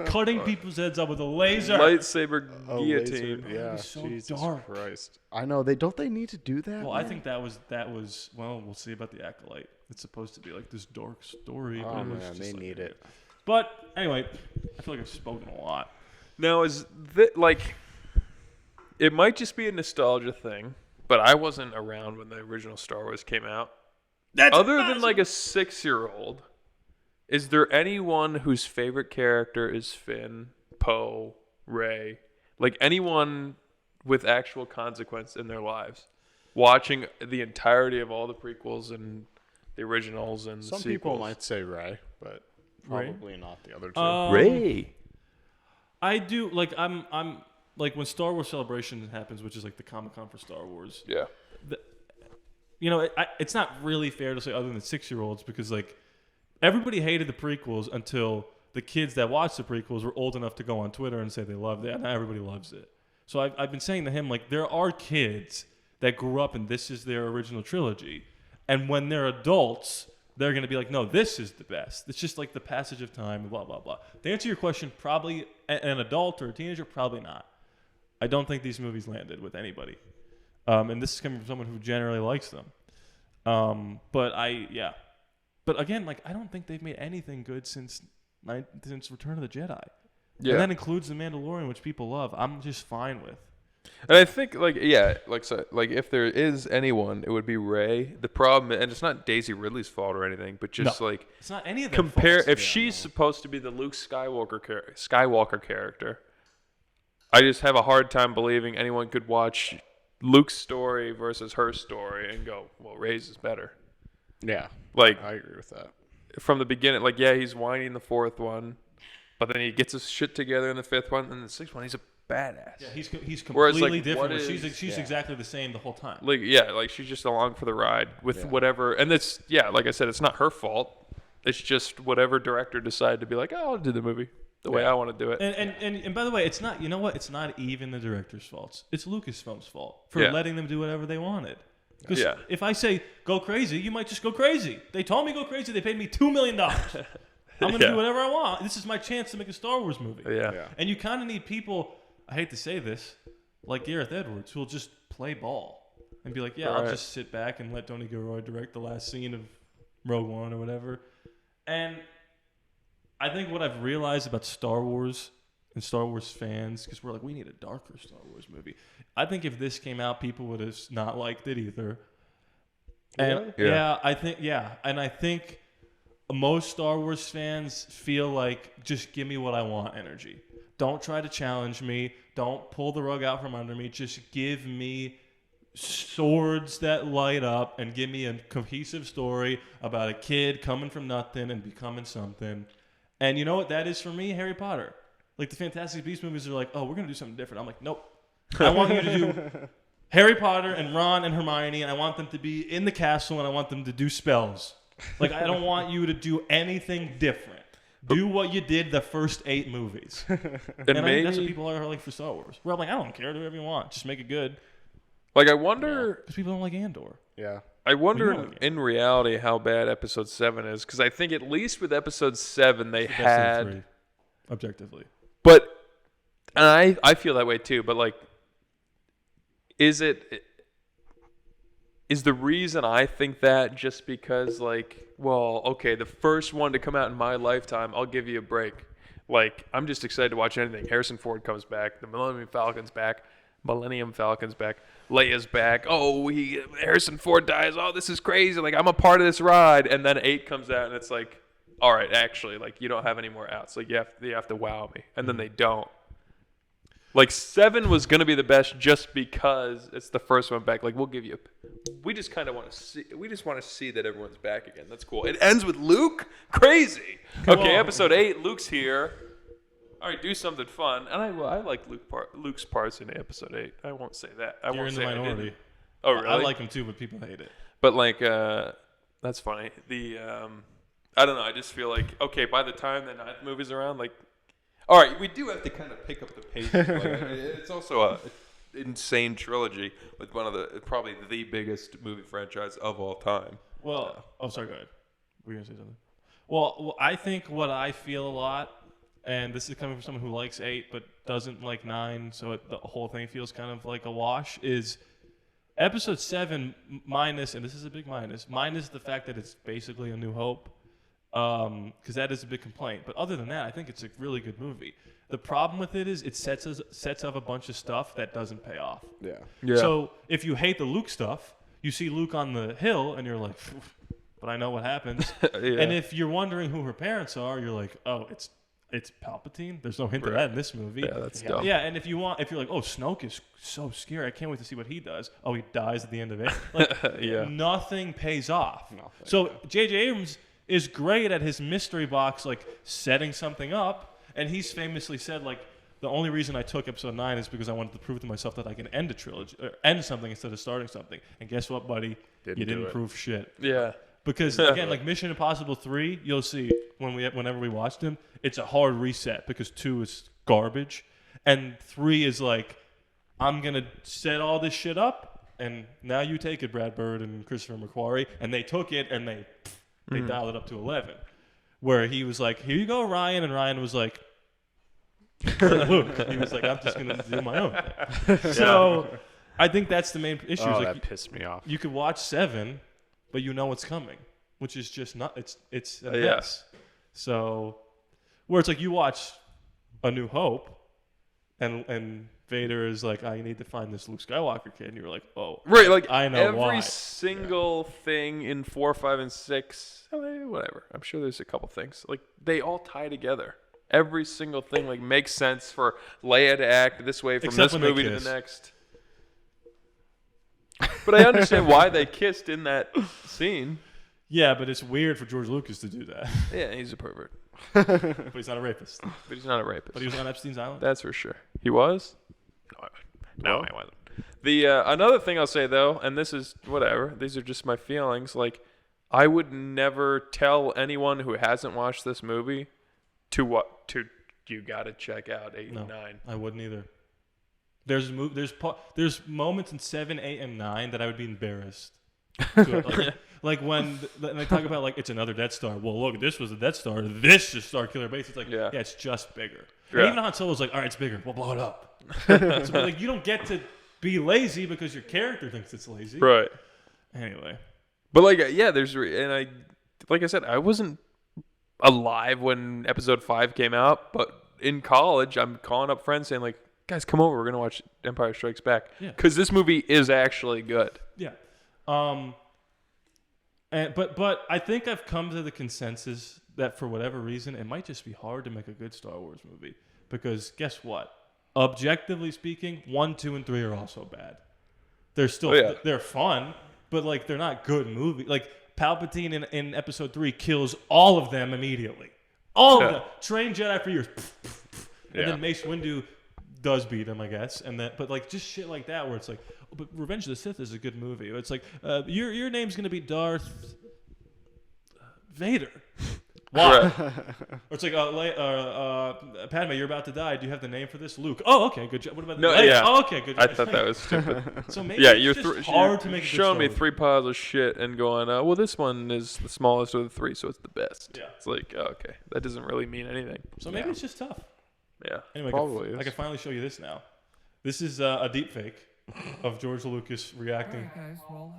cutting people's heads up with a laser. Lightsaber A guillotine. laser, yeah, so Jesus dark. Christ. I know they need to do that. Well, I man? think that was. Well, we'll see about the Acolyte. It's supposed to be like this dark story. Oh but it was man, just they like, need it. But anyway, I feel like I've spoken a lot. Now, it might just be a nostalgia thing, but I wasn't around when the original Star Wars came out. Other than like a 6-year-old, is there anyone whose favorite character is Finn, Poe, Rey? Like anyone with actual consequence in their lives? Watching the entirety of all the prequels and the originals and Some sequels. people might say Rey, but probably not the other two. Rey. I do like. I'm like when Star Wars Celebration happens, which is like the Comic-Con for Star Wars. Yeah. It's not really fair to say other than 6-year-olds because like everybody hated the prequels until the kids that watch the prequels were old enough to go on Twitter and say they loved it, and now everybody loves it. So I've been saying to him, like, there are kids that grew up and this is their original trilogy. And when they're adults, they're going to be like, no, this is the best. It's just like the passage of time, blah, blah, blah. To answer your question, probably an adult or a teenager, probably not. I don't think these movies landed with anybody. And this is coming from someone who generally likes them. But again, like, I don't think they've made anything good since Return of the Jedi. Yeah. And that includes The Mandalorian, which people love. I'm just fine with. And I think, if there is anyone, it would be Rey. The problem, and it's not Daisy Ridley's fault or anything, but just it's not any of their compare. faults, if she's supposed to be the Luke Skywalker character, I just have a hard time believing anyone could watch Luke's story versus her story and go, well, Rey's is better. Yeah, I agree with that. From the beginning, he's whiny in the fourth one, but then he gets his shit together in the fifth one, and the sixth one, he's a badass. Yeah, he's completely different. She's yeah. exactly the same the whole time. She's just along for the ride with whatever. And it's, like I said, it's not her fault. It's just whatever director decided to be like, oh, I'll do the movie the way I want to do it. And by the way, it's not, you know what? It's not even the director's fault. It's Lucasfilm's fault for letting them do whatever they wanted. Because if I say go crazy, you might just go crazy. They told me go crazy. They paid me $2 million. I'm going to do whatever I want. This is my chance to make a Star Wars movie. Yeah. And you kind of need people, I hate to say this, like Gareth Edwards, who will just play ball and be like, I'll just sit back and let Tony Gilroy direct the last scene of Rogue One or whatever. And I think what I've realized about Star Wars and Star Wars fans, because we're like, we need a darker Star Wars movie. I think if this came out, people would have not liked it either. And and I think most Star Wars fans feel like, just give me what I want energy. Don't try to challenge me. Don't pull the rug out from under me. Just give me swords that light up and give me a cohesive story about a kid coming from nothing and becoming something. And you know what that is for me? Harry Potter. Like, the Fantastic Beasts movies are like, oh, we're going to do something different. I'm like, nope. I want you to do Harry Potter and Ron and Hermione, and I want them to be in the castle, and I want them to do spells. Like, I don't want you to do anything different. Do what you did the first 8 movies. That's what people are like for Star Wars. Where I'm like, I don't care. Do whatever you want. Just make it good. I wonder... Because people don't like Andor. Yeah. I wonder in reality how bad Episode 7 is. Because I think at least with Episode 7, they had... 3, objectively. But... And I feel that way too. But, is the reason I think that just because, the first one to come out in my lifetime, I'll give you a break. I'm just excited to watch anything. Harrison Ford comes back. The Millennium Falcon's back. Leia's back. Oh, Harrison Ford dies. Oh, this is crazy. I'm a part of this ride. And then 8 comes out, and it's like, all right, actually, you don't have any more outs. You have to wow me. And then they don't. 7 was going to be the best just because it's the first one back. We'll give you we just kind of want to see. We just want to see that everyone's back again. That's cool. It ends with Luke. Crazy. Okay, Episode 8. Luke's here. All right, do something fun. And I like Luke's parts in Episode 8. I won't say that. I You're won't in say the minority. I didn't. Oh, really? I like him too, but people hate it. But that's funny. I don't know. I just feel like, okay, by the time the 9th movie's around, all right, we do have to kind of pick up the pace. It's also an insane trilogy with one of probably the biggest movie franchise of all time. Well, sorry, go ahead. Were you going to say something? Well, I think what I feel a lot, and this is coming from someone who likes 8 but doesn't like 9, so the whole thing feels kind of like a wash, is Episode 7 minus, and this is a big minus the fact that it's basically A New Hope. Because that is a big complaint. But other than that, I think it's a really good movie. The problem with it is it sets up a bunch of stuff that doesn't pay off. Yeah. So if you hate the Luke stuff, you see Luke on the hill, and you're like, but I know what happens. And if you're wondering who her parents are, you're like, oh, it's Palpatine. There's no hint of that in this movie. Yeah, that's dumb. Yeah, and if you're like, oh, Snoke is so scary, I can't wait to see what he does. Oh, he dies at the end of it. Nothing pays off. So J.J. Abrams is great at his mystery box, setting something up. And he's famously said, the only reason I took Episode 9 is because I wanted to prove to myself that I can end a trilogy, or end something instead of starting something. And guess what, buddy? You didn't prove shit. Yeah. Because, again, Mission Impossible 3, you'll see, whenever we watched them, it's a hard reset because 2 is garbage, and 3 is like, I'm gonna set all this shit up, and now you take it, Brad Bird and Christopher McQuarrie, and they took it and they dialed it up to 11, where he was like, here you go, Ryan, and Ryan was like, Luke, he was like, I'm just gonna do my own thing. So I think that's the main issue. Oh, like, that pissed me off. You could watch 7, but you know what's coming, which is just not. It's a mess. So where it's like you watch A New Hope, and Vader is like, I need to find this Luke Skywalker kid, and you're like, oh, right, like I know every why. single thing in 4, 5, and 6. I mean, whatever. I'm sure there's a couple things like they all tie together. Every single thing like makes sense for Leia to act this way from Except this when they movie to kiss. the next. But I understand why they kissed in that scene. Yeah, but it's weird for George Lucas to do that. Yeah, he's a pervert. But he's not a rapist. But he's not a rapist. But he was on Epstein's Island. That's for sure. He was? No, he wasn't. The another thing I'll say though, and this is whatever. These are just my feelings. Like, I would never tell anyone who hasn't watched this movie to you got to check out 8 and 9. I wouldn't either. There's moments in 7, 8, and 9 that I would be embarrassed. Like when they talk about like it's another Death Star. Well, look, this was a Death Star. This is Star Killer Base. It's like yeah, it's just bigger. And even Han Solo's like, all right, it's bigger. We'll blow it up. So, like, you don't get to be lazy because your character thinks it's lazy. Right. Anyway. But like like I said, I wasn't alive when Episode 5 came out, but in college, I'm calling up friends saying like, guys, come over. We're gonna watch Empire Strikes Back because this movie is actually good. Yeah. But I think I've come to the consensus that for whatever reason, it might just be hard to make a good Star Wars movie because guess what? Objectively speaking, 1, 2, and 3 are also bad. They're still they're fun, but like they're not good movies. Like Palpatine in Episode 3 kills all of them immediately. All of them. Trained Jedi for years. And then Mace Windu does beat him, I guess. And that, but like just shit like that where it's like, oh, but Revenge of the Sith is a good movie. It's like your name's gonna be Darth Vader. Why? Or it's like Padme, you're about to die. Do you have the name for this? Luke. Oh, okay, good job. What about the Oh, okay, good job. I thought that was stupid. So maybe it's just hard to make a good showing me story. 3 piles of shit and going, well, this one is the smallest of the 3, so it's the best. Yeah. It's like, okay, that doesn't really mean anything. So maybe it's just tough. Yeah. Anyway, I can finally show you this now. This is a deep fake of George Lucas reacting guys, well,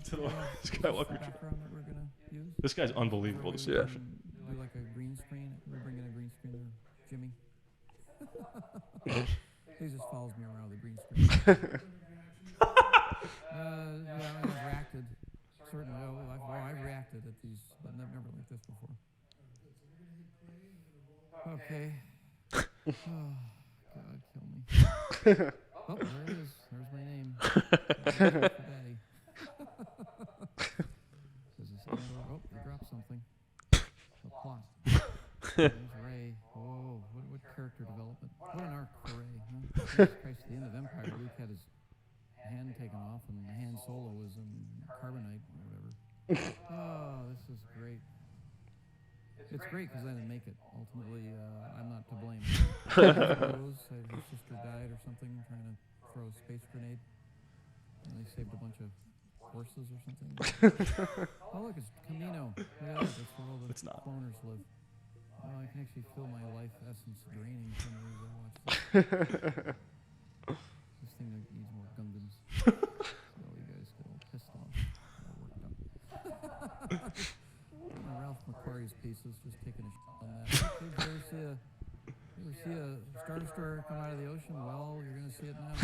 to the Skywalker. This guy's unbelievable. This impression. Do like a green screen. We're bringing a green screen there, Jimmy. He just follows me around with a green screen. I've reacted. Certainly, I've reacted at these, but never like this before. Okay. Oh, God, kill me. Oh, there it is. There's my name. Daddy. Oh, you dropped something. A plot. There's Ray. Whoa, what character development? What an arc for Ray, huh? Jesus Christ, at the end of Empire, Luke had his hand taken off, and Han Solo was in carbonite or whatever. Oh, this is great. It's great because I didn't make it. Ultimately, I'm not to blame. His sister died or something trying to throw a space grenade. And they saved a bunch of horses or something. Oh, look, it's Camino. Yeah, that's where all the cloners live. Oh, I can actually feel my life essence draining from the way I watch this. This thing needs more Gundams. So you guys get all pissed off. All worked up. Ralph McQuarrie's pieces, just taking a shit on that. You ever see a Star Destroyer come out of the ocean? Well, you're going to see it now.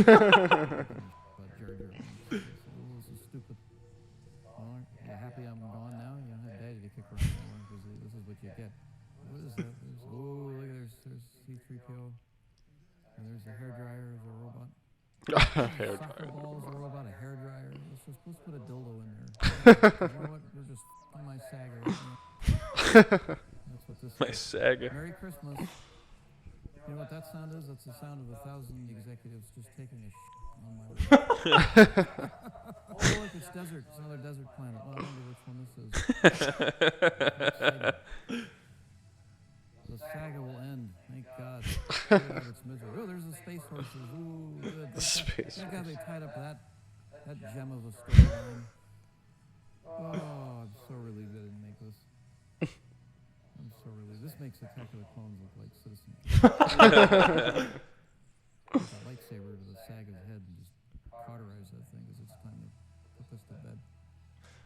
But Jar Jar Binks. This is stupid. Well, you're happy I'm gone now? You don't have Daddy to kick around anymore because this is what you get. What is that? Oh, look, there's C-3PO. And there's a hairdryer as a robot. Soccer ball is a robot, a hairdryer. Let's put a dildo in there. You know what? We're just on my saga. That's what this My is. saga. Merry Christmas. You know what that sound is? That's the sound of 1,000 executives just taking a on my way. Oh, look, it's desert. It's another desert planet. Oh, I wonder which one this is. says, ooh, good. Space That guy they tied up that gem of a storyline. Oh, I'm so relieved they didn't make this. I'm so relieved. This makes Attack of the Clones look like Citizen Kane. A lightsaber to the sag of his head and just cauterize that thing because it's time to put this to bed.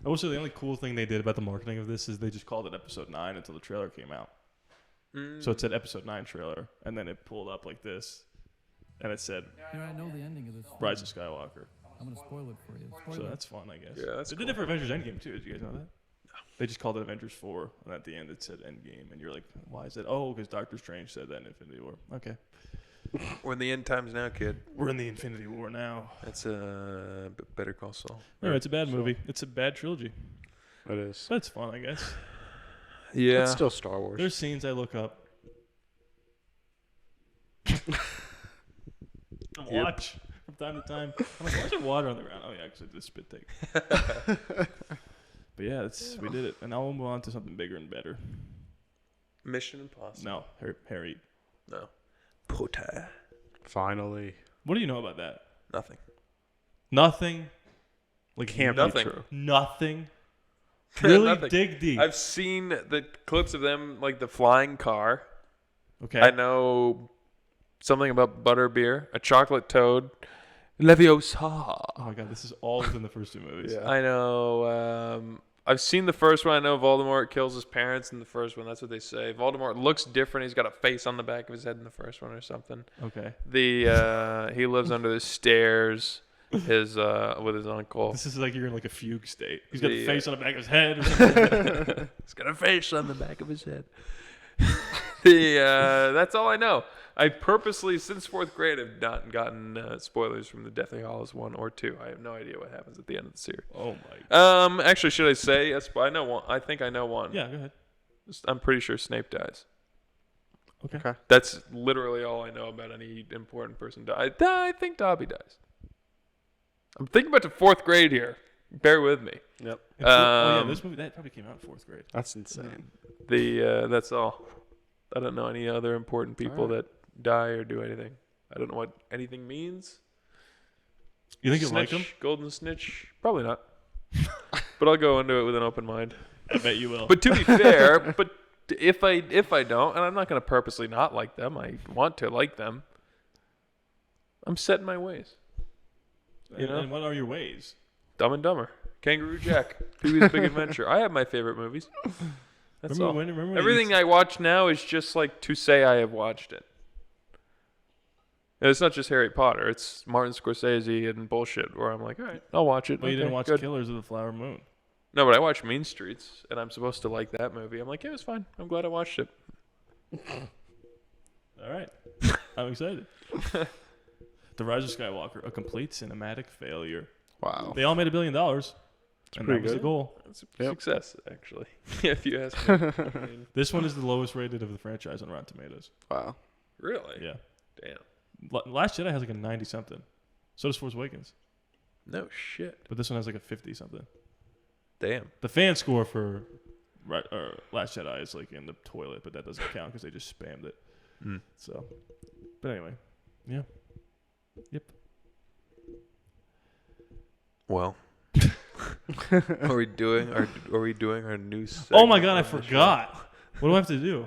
I will say the only cool thing they did about the marketing of this is they just called it Episode 9 until the trailer came out. So it said Episode 9 trailer, and then it pulled up like this, and it said You know, I know the ending of this. Rise of Skywalker. I'm going to spoil it for you. So that's fun, I guess. Yeah, that's They cool. did it for Avengers Endgame, too. Did you guys know that? No. They just called it Avengers 4, and at the end it said Endgame, and you're like, why is it? Oh, because Doctor Strange said that in Infinity War. Okay. We're in the end times now, kid. We're in the Infinity War now. That's Better Call Saul. Anyway, it's a bad movie. It's a bad trilogy. It is. But it's fun, I guess. Yeah. It's still Star Wars. There's scenes I look up to watch from time to time. I'm like, why is there water on the ground? Oh, yeah, because I did a spit take. But yeah, we did it. And now we'll move on to something bigger and better. Mission Impossible. No, Harry. No. Potter. Finally. What do you know about that? Nothing. Nothing. Like Can't Nothing. be true. Nothing. Really Nothing. dig deep. I've seen the clips of them, like the flying car. Okay. I know something about butterbeer, a chocolate toad, Leviosa. Oh my god, this is all within the first two movies. Yeah. I know. I've seen the first one. I know Voldemort kills his parents in the first one. That's what they say. Voldemort looks different. He's got a face on the back of his head in the first one or something. Okay. He lives under the stairs. With his uncle. This is like you're in like a fugue state. He's got a The, face on the back of his head. Or something. He's got a face on the back of his head. That's all I know. I purposely, since fourth grade, have not gotten spoilers from the Deathly Hallows 1 or 2. I have no idea what happens at the end of the series. Oh my. Actually, should I say? I know one. I think I know one. Yeah, go ahead. I'm pretty sure Snape dies. Okay. That's literally all I know about any important person. I think Dobby dies. I'm thinking about the fourth grade here. Bear with me. Yep. Oh yeah, this movie that probably came out in fourth grade. That's insane. That's all. I don't know any other important people that die or do anything. I don't know what anything means. You think you Snitch, like him? Golden Snitch? Probably not. But I'll go into it with an open mind. I bet you will. But to be fair, if I don't, and I'm not going to purposely not like them, I want to like them. I'm set in my ways. You know? And what are your ways? Dumb and Dumber, Kangaroo Jack, Pee-wee's Big Adventure. I have my favorite movies. That's all. Remember when Everything I watch now is just like to say I have watched it. And it's not just Harry Potter. It's Martin Scorsese and bullshit where I'm like, all right, I'll watch it. Well, you Okay, didn't watch good. Killers of the Flower Moon. No, but I watched Mean Streets, and I'm supposed to like that movie. I'm like, yeah, it was fine. I'm glad I watched it. All right. I'm excited. The Rise of Skywalker, a complete cinematic failure. Wow. They all made $1 billion. And pretty that was the good. goal. It's a success, actually, if you ask me. I mean, This one is the lowest rated of the franchise on Rotten Tomatoes. Wow. really? Yeah. Damn. Last Jedi has like a 90 something. So does Force Awakens. No shit. But this one has like a 50 something. Damn. The fan score for Last Jedi is like in the toilet, but that doesn't count because they just spammed it. So, but anyway, yeah. Yep. Well, are we doing our new segment? Oh my god, I on the show? forgot. What do I have to do?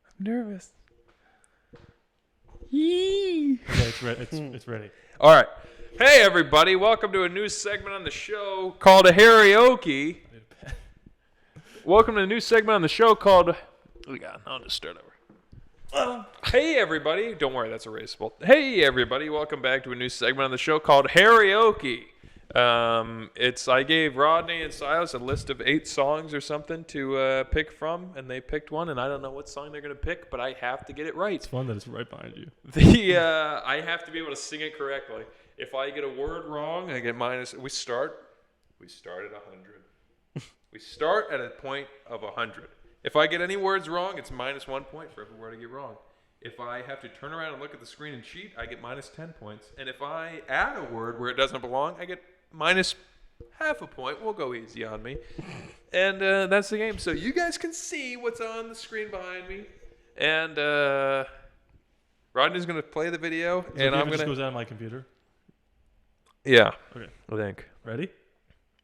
I'm nervous. Okay, it's ready. All right. Hey, everybody. Welcome to a new segment on the show called Harryoke. Welcome to a new segment on the show called... Oh, God. I'll just start over. Hey, everybody. Don't worry. That's erasable. Hey, everybody. Welcome back to a new segment on the show called Harryoke. I gave Rodni and Silas a list of 8 songs or something to pick from, and they picked one, and I don't know what song they're going to pick, but I have to get it right. It's fun that it's right behind you. I have to be able to sing it correctly. If I get a word wrong, I get minus. We start at 100. We start at a point of 100. If I get any words wrong, it's minus 1 point for every word I get wrong. If I have to turn around and look at the screen and cheat, I get minus 10 points. And if I add a word where it doesn't belong, I get minus half a point. We'll go easy on me. And that's the game. So you guys can see what's on the screen behind me. And Rodney's going to play the video. So and I'm it going just to... goes out of my computer. Yeah. Okay. I think. Ready?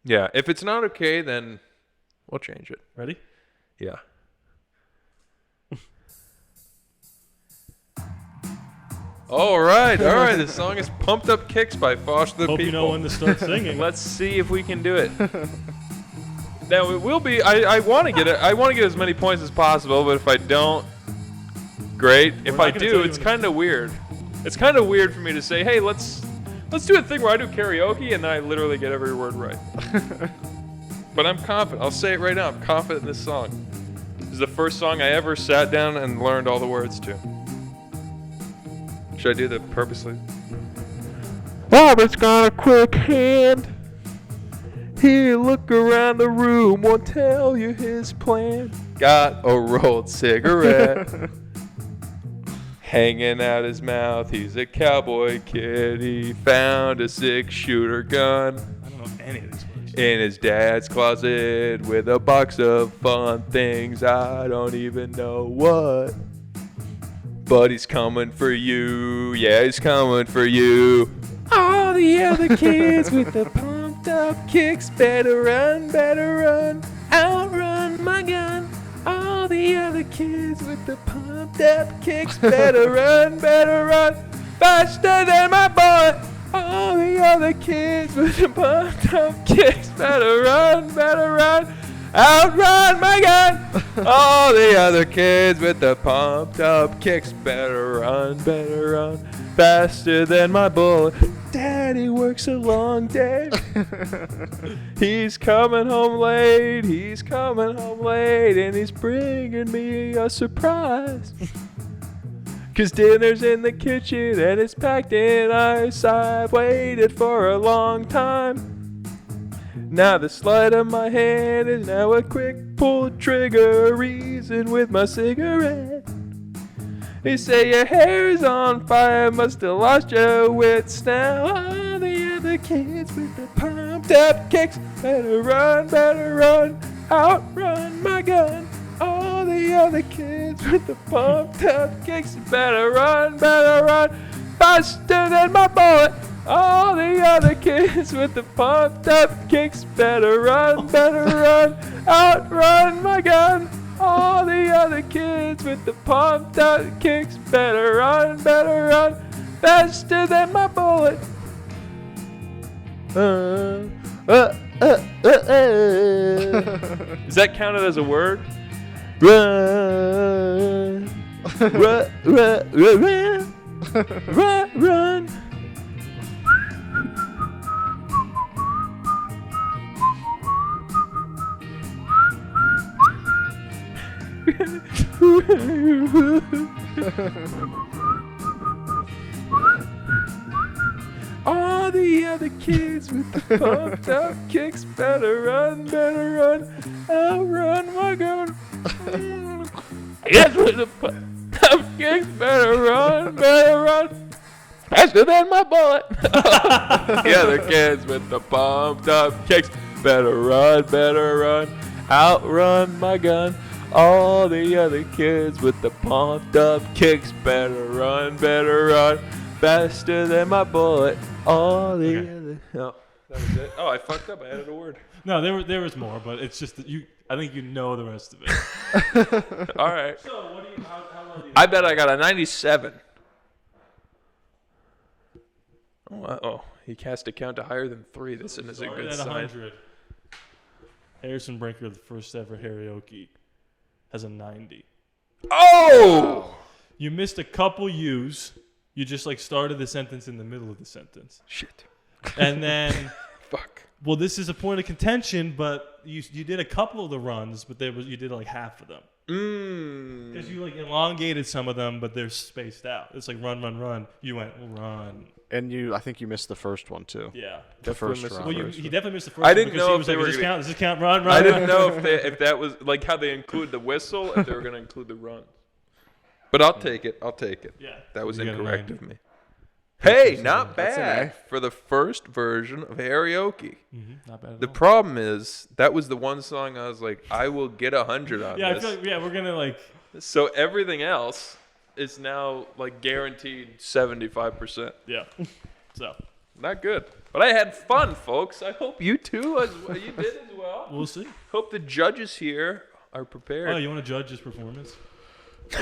Yeah. If it's not okay, then we'll change it. Ready? Yeah. All right. The song is "Pumped Up Kicks" by Foster the Hope People. you know when to start singing. Let's see if we can do it. Now it will be. I want to get it. I want to get as many points as possible. But if I don't, great. If I do, it's kind of weird. It's kind of weird for me to say, "Hey, let's do a thing where I do karaoke," and then I literally get every word right. But I'm confident. I'll say it right now. I'm confident in this song. This is the first song I ever sat down and learned all the words to. Should I do the purposely? Robert's got a quick hand. He'll look around the room, won't tell you his plan. Got a rolled cigarette hanging out his mouth. He's a cowboy kid. He found a 6-shooter gun I don't know any of these words. in his dad's closet with a box of fun things. I don't even know what. But he's coming for you. Yeah, he's coming for you. All the other kids with the pumped up kicks better run, outrun my gun. All the other kids with the pumped up kicks better run, faster than my boy. All the other kids with the pumped up kicks better run, outrun my gun. All the other kids with the pumped up kicks better run, faster than my bullet. Daddy works a long day. He's coming home late, and he's bringing me a surprise. 'Cause dinner's in the kitchen and it's packed in ice. I've waited for a long time. Now the sleight of my hand is now a quick pull trigger. Reason with my cigarette. They say your hair's on fire, must have lost your wits now. All the other kids with the pumped up kicks better run, outrun my gun. All the other kids with the pumped up kicks better run, faster than my bullet. All the other kids with the pumped up kicks better run, outrun my gun. All the other kids with the pumped up kicks better run, faster than my bullet. Is that counted as a word? Run, run. All the other kids with the pumped up kicks better run, outrun my gun. Yes, with the pumped up kicks better run, faster than my bullet. The other kids with the pumped up kicks better run, outrun my gun. All the other kids with the pumped up kicks better run, faster than my bullet. All the other. Oh, that was it. Oh, I fucked up. I added a word. No, there was more, but it's just that I think you know the rest of it. All right. So what do you? How well do you? I bet I got a 97. Oh, he cast a count to higher than 3. This isn't a good at sign. 100. Harrison Brinker, the first ever Harryoke, has a 90. Oh! You missed a couple U's. You just started the sentence in the middle of the sentence. Shit. And then, Fuck. well, this is a point of contention, but you did a couple of the runs, but you did half of them. Because you elongated some of them, but they're spaced out. It's run. You went run. And I think you missed the first one too. Yeah. The first missed the round. Well, first he one. definitely missed the first I one didn't because know he if was they like, were does gonna- this count? Run. I didn't know if that was how they include the whistle, if they were going to include the run. But I'll take it. Yeah. That was You got a incorrect 90. of me. Hey, not That's an bad A. for the first version of Harryoke. Not bad at The all. problem is that was the one song I was like, I will get 100 on Yeah, I this. feel like we're gonna like. So everything else is now like guaranteed 75%. Yeah. So Not good. But I had fun, folks. I hope you too as well. You did as well. we'll see. Hope the judges here are prepared. Oh, you want to judge his performance?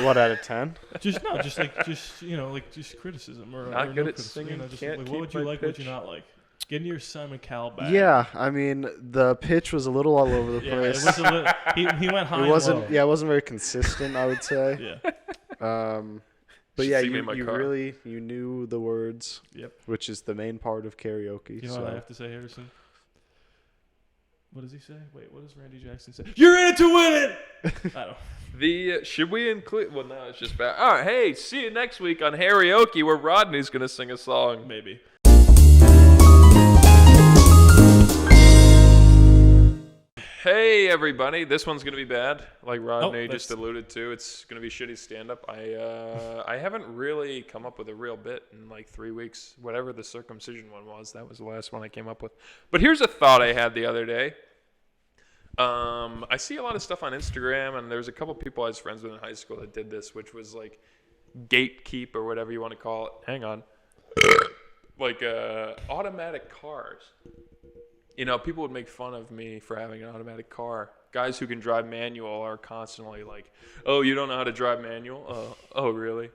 What out of 10? Just just criticism or Not or good no at criticism, singing, just can't like, keep what would you my like? What would you pitch. not like? Get in your Simon Cowell bag. Yeah, I mean the pitch was a little all over the Yeah, it place. was a little, he went high. It wasn't. And low. Yeah, it wasn't very consistent. I would say. Yeah. But Should yeah, see me in my car. you knew the words. Yep. Which is the main part of karaoke. You know so. what I have to say, Harrison? What does he say? Wait, what does Randy Jackson say? You're in it to win it. I don't. Should we include? Well, no, it's just bad. All right, hey, see you next week on Harryoke, where Rodney's gonna sing a song. Maybe. Hey, everybody, this one's gonna be bad, like Rodney that's- just alluded to. It's gonna be shitty stand-up. I haven't really come up with a real bit in like 3 weeks. Whatever the circumcision one was, that was the last one I came up with. But here's a thought I had the other day. I see a lot of stuff on Instagram, and there's a couple people I was friends with in high school that did this, which was like gatekeep or whatever you want to call it. Hang on. Like automatic cars. You know, people would make fun of me for having an automatic car. Guys who can drive manual are constantly like, "Oh, you don't know how to drive manual? Oh, really?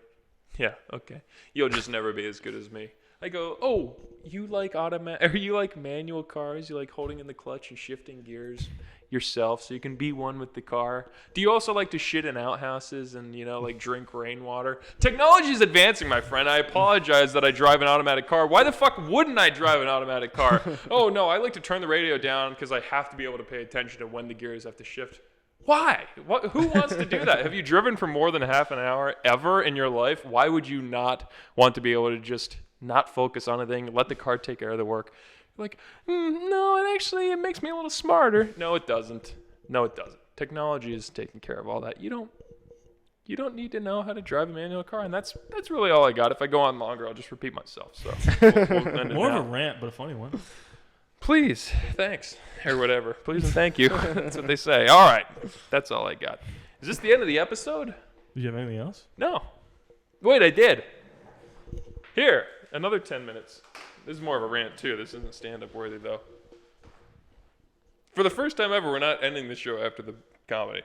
Yeah, okay. You'll just never be as good as me." I go, "Oh, you like automatic? Or you like manual cars? You like holding in the clutch and shifting gears yourself so you can be one with the car? Do you also like to shit in outhouses and, you know, like drink rainwater? Technology is advancing, my friend. I apologize that I drive an automatic car. Why the fuck wouldn't I drive an automatic car? Oh, no, I like to turn the radio down because I have to be able to pay attention to when the gears have to shift. Why? Who wants to do that? Have you driven for more than half an hour ever in your life? Why would you not want to be able to just not focus on anything, let the car take care of the work? Like, no, it makes me a little smarter. No, it doesn't. No, it doesn't. Technology is taking care of all that. You don't need to know how to drive a manual car, and that's really all I got. If I go on longer, I'll just repeat myself. So we'll end it More of now. a rant, but a funny one. Please, thanks, or whatever. Please and thank you. That's what they say. All right, that's all I got. Is this the end of the episode? Do you have anything else? No. Wait, I did. Here, another 10 minutes. This is more of a rant, too. This isn't stand-up worthy, though. For the first time ever, we're not ending the show after the comedy,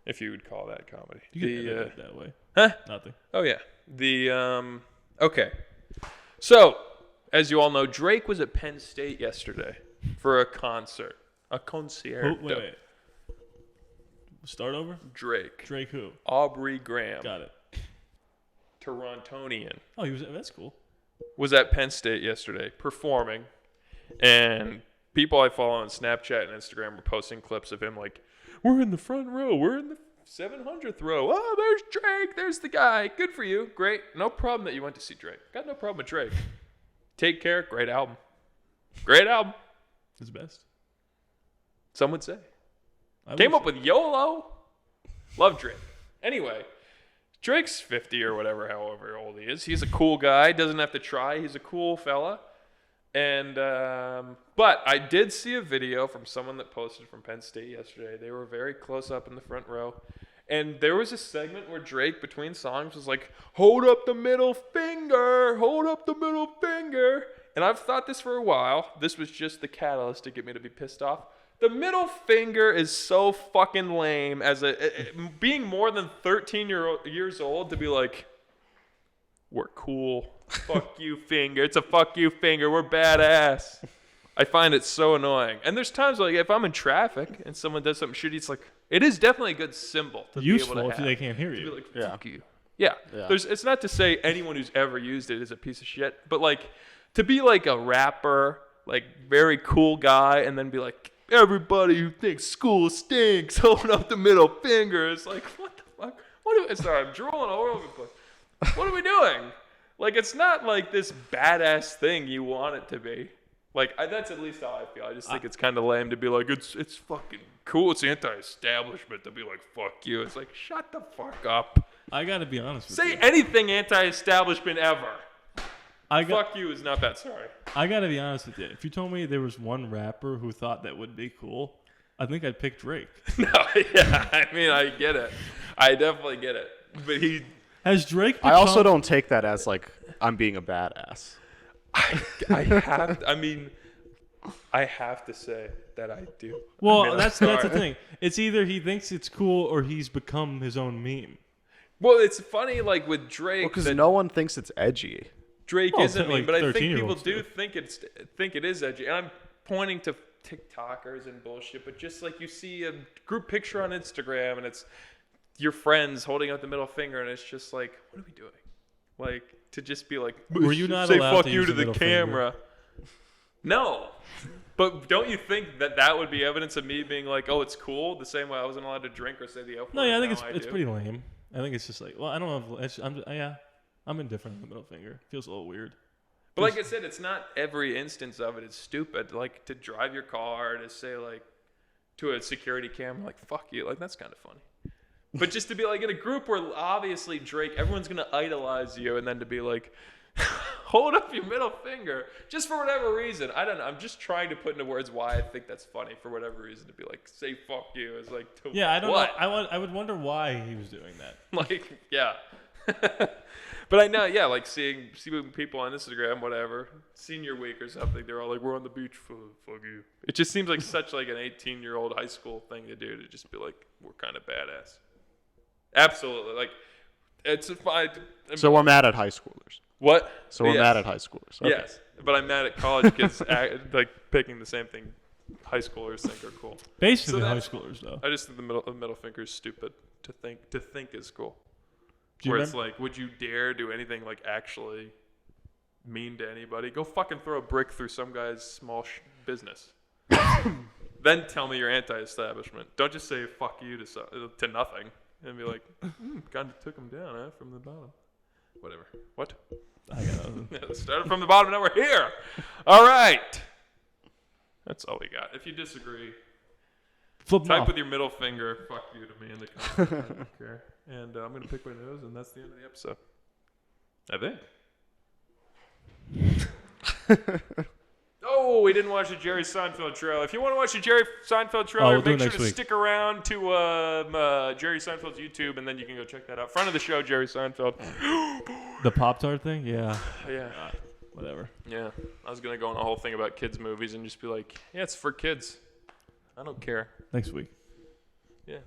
if you would call that comedy. You can edit it that way. Huh? Nothing. Oh, yeah. Okay. So, as you all know, Drake was at Penn State yesterday for a concert. A concierto. Oh, wait. Start over? Drake. Drake who? Aubrey Graham. Got it. Torontonian. Oh, that's cool. Was at Penn State yesterday performing, and people I follow on Snapchat and Instagram were posting clips of him like, "We're in the front row, we're in the 700th row. Oh, there's Drake, there's the guy. Good for you, great. No problem that you went to see Drake. Got no problem with Drake. Take Care, great album, great album. His best. Some would say. Came up with YOLO. Love Drake. Anyway." Drake's 50 or whatever, however old he is. He's a cool guy. Doesn't have to try. He's a cool fella. And but I did see a video from someone that posted from Penn State yesterday. They were very close up in the front row. And there was a segment where Drake, between songs, was like, "Hold up the middle finger. Hold up the middle finger." And I've thought this for a while. This was just the catalyst to get me to be pissed off. The middle finger is so fucking lame as being more than 13 years old to be like, "We're cool. Fuck you finger. It's a fuck you finger. We're badass." I find it so annoying. And there's times like if I'm in traffic and someone does something shitty, it's like, it is definitely a good symbol to Useful be able if to have. they can't hear To you. be like, fuck you. Yeah. It's not to say anyone who's ever used it is a piece of shit, but like to be like a rapper, like very cool guy, and then be like, "Everybody who thinks school stinks, hold up the middle finger." It's like, what the fuck? Sorry, I'm drooling all over the place. What are we doing? Like, it's not like this badass thing you want it to be. Like, that's at least how I feel. I just think it's kind of lame to be like, it's fucking cool. It's anti-establishment to be like, "Fuck you." It's like, shut the fuck up. I gotta be honest with Say you. anything anti-establishment ever. Fuck you is not that sorry. I gotta be honest with you. If you told me there was one rapper who thought that would be cool, I think I'd pick Drake. No, yeah, I mean, I get it. I definitely get it. But has Drake become... I also don't take that as like I'm being a badass. I have to say that I do. Well, I mean, that's the thing. It's either he thinks it's cool or he's become his own meme. Well, it's funny, like with Drake, Because no one thinks it's edgy. Drake Well, isn't like meme, but I think people 13-year-olds do do. think it is edgy. And I'm pointing to TikTokers and bullshit, but just like you see a group picture on Instagram and it's your friends holding out the middle finger, and it's just like, what are we doing? Like to just be like, were you not say allowed fuck to you use to the the middle camera? No. But don't you think that would be evidence of me being like, oh, it's cool, the same way I wasn't allowed to drink or say the F word? No, yeah, I think now it's do? pretty lame. I think it's just like, well, I don't know if I'm indifferent on the middle finger. Feels a little weird. But like I said, it's not every instance of it is stupid. Like to drive your car, to say like to a security camera, like fuck you, like that's kind of funny. But just to be like in a group where obviously Drake, everyone's gonna idolize you, and then to be like, hold up your middle finger, just for whatever reason. I don't know. I'm just trying to put into words why I think that's funny for whatever reason. To be like, say fuck you is like, to Yeah, I don't what? know. I would wonder why he was doing that. Like, yeah. But I know, yeah, like seeing people on Instagram, whatever, senior week or something, they're all like, we're on the beach, fuck you. It just seems like such like an 18-year-old high school thing to do, to just be like, we're kind of badass. Absolutely. Like, it's a fine. So we're mad at high schoolers. What? So we're Yes. mad at high schoolers. Okay. Yes. But I'm mad at college kids like picking the same thing high schoolers think are cool. Basically, So high that's- schoolers though. I just think the middle finger is stupid to think is cool. Do you Where it's remember- like, would you dare do anything like actually mean to anybody? Go fucking throw a brick through some guy's small business. Then tell me you're anti-establishment. Don't just say fuck you to nothing and be like, kind of took him down, huh, from the bottom. Whatever. What? I got nothing. Yeah, started from the bottom, now we're here. All right. That's all we got. If you disagree, Flip type off. with your middle finger, fuck you to me in the comments. I don't care. And I'm going to pick my nose, and that's the end of the episode. I think. Oh, we didn't watch the Jerry Seinfeld trailer. If you want to watch the Jerry Seinfeld trailer, we'll do make it sure next to week. stick around to Jerry Seinfeld's YouTube, and then you can go check that out. Front of the show, Jerry Seinfeld. The Pop-Tart thing? Yeah. Yeah. Whatever. Yeah. I was going to go on a whole thing about kids' movies and just be like, yeah, it's for kids. I don't care. Next week. Yeah.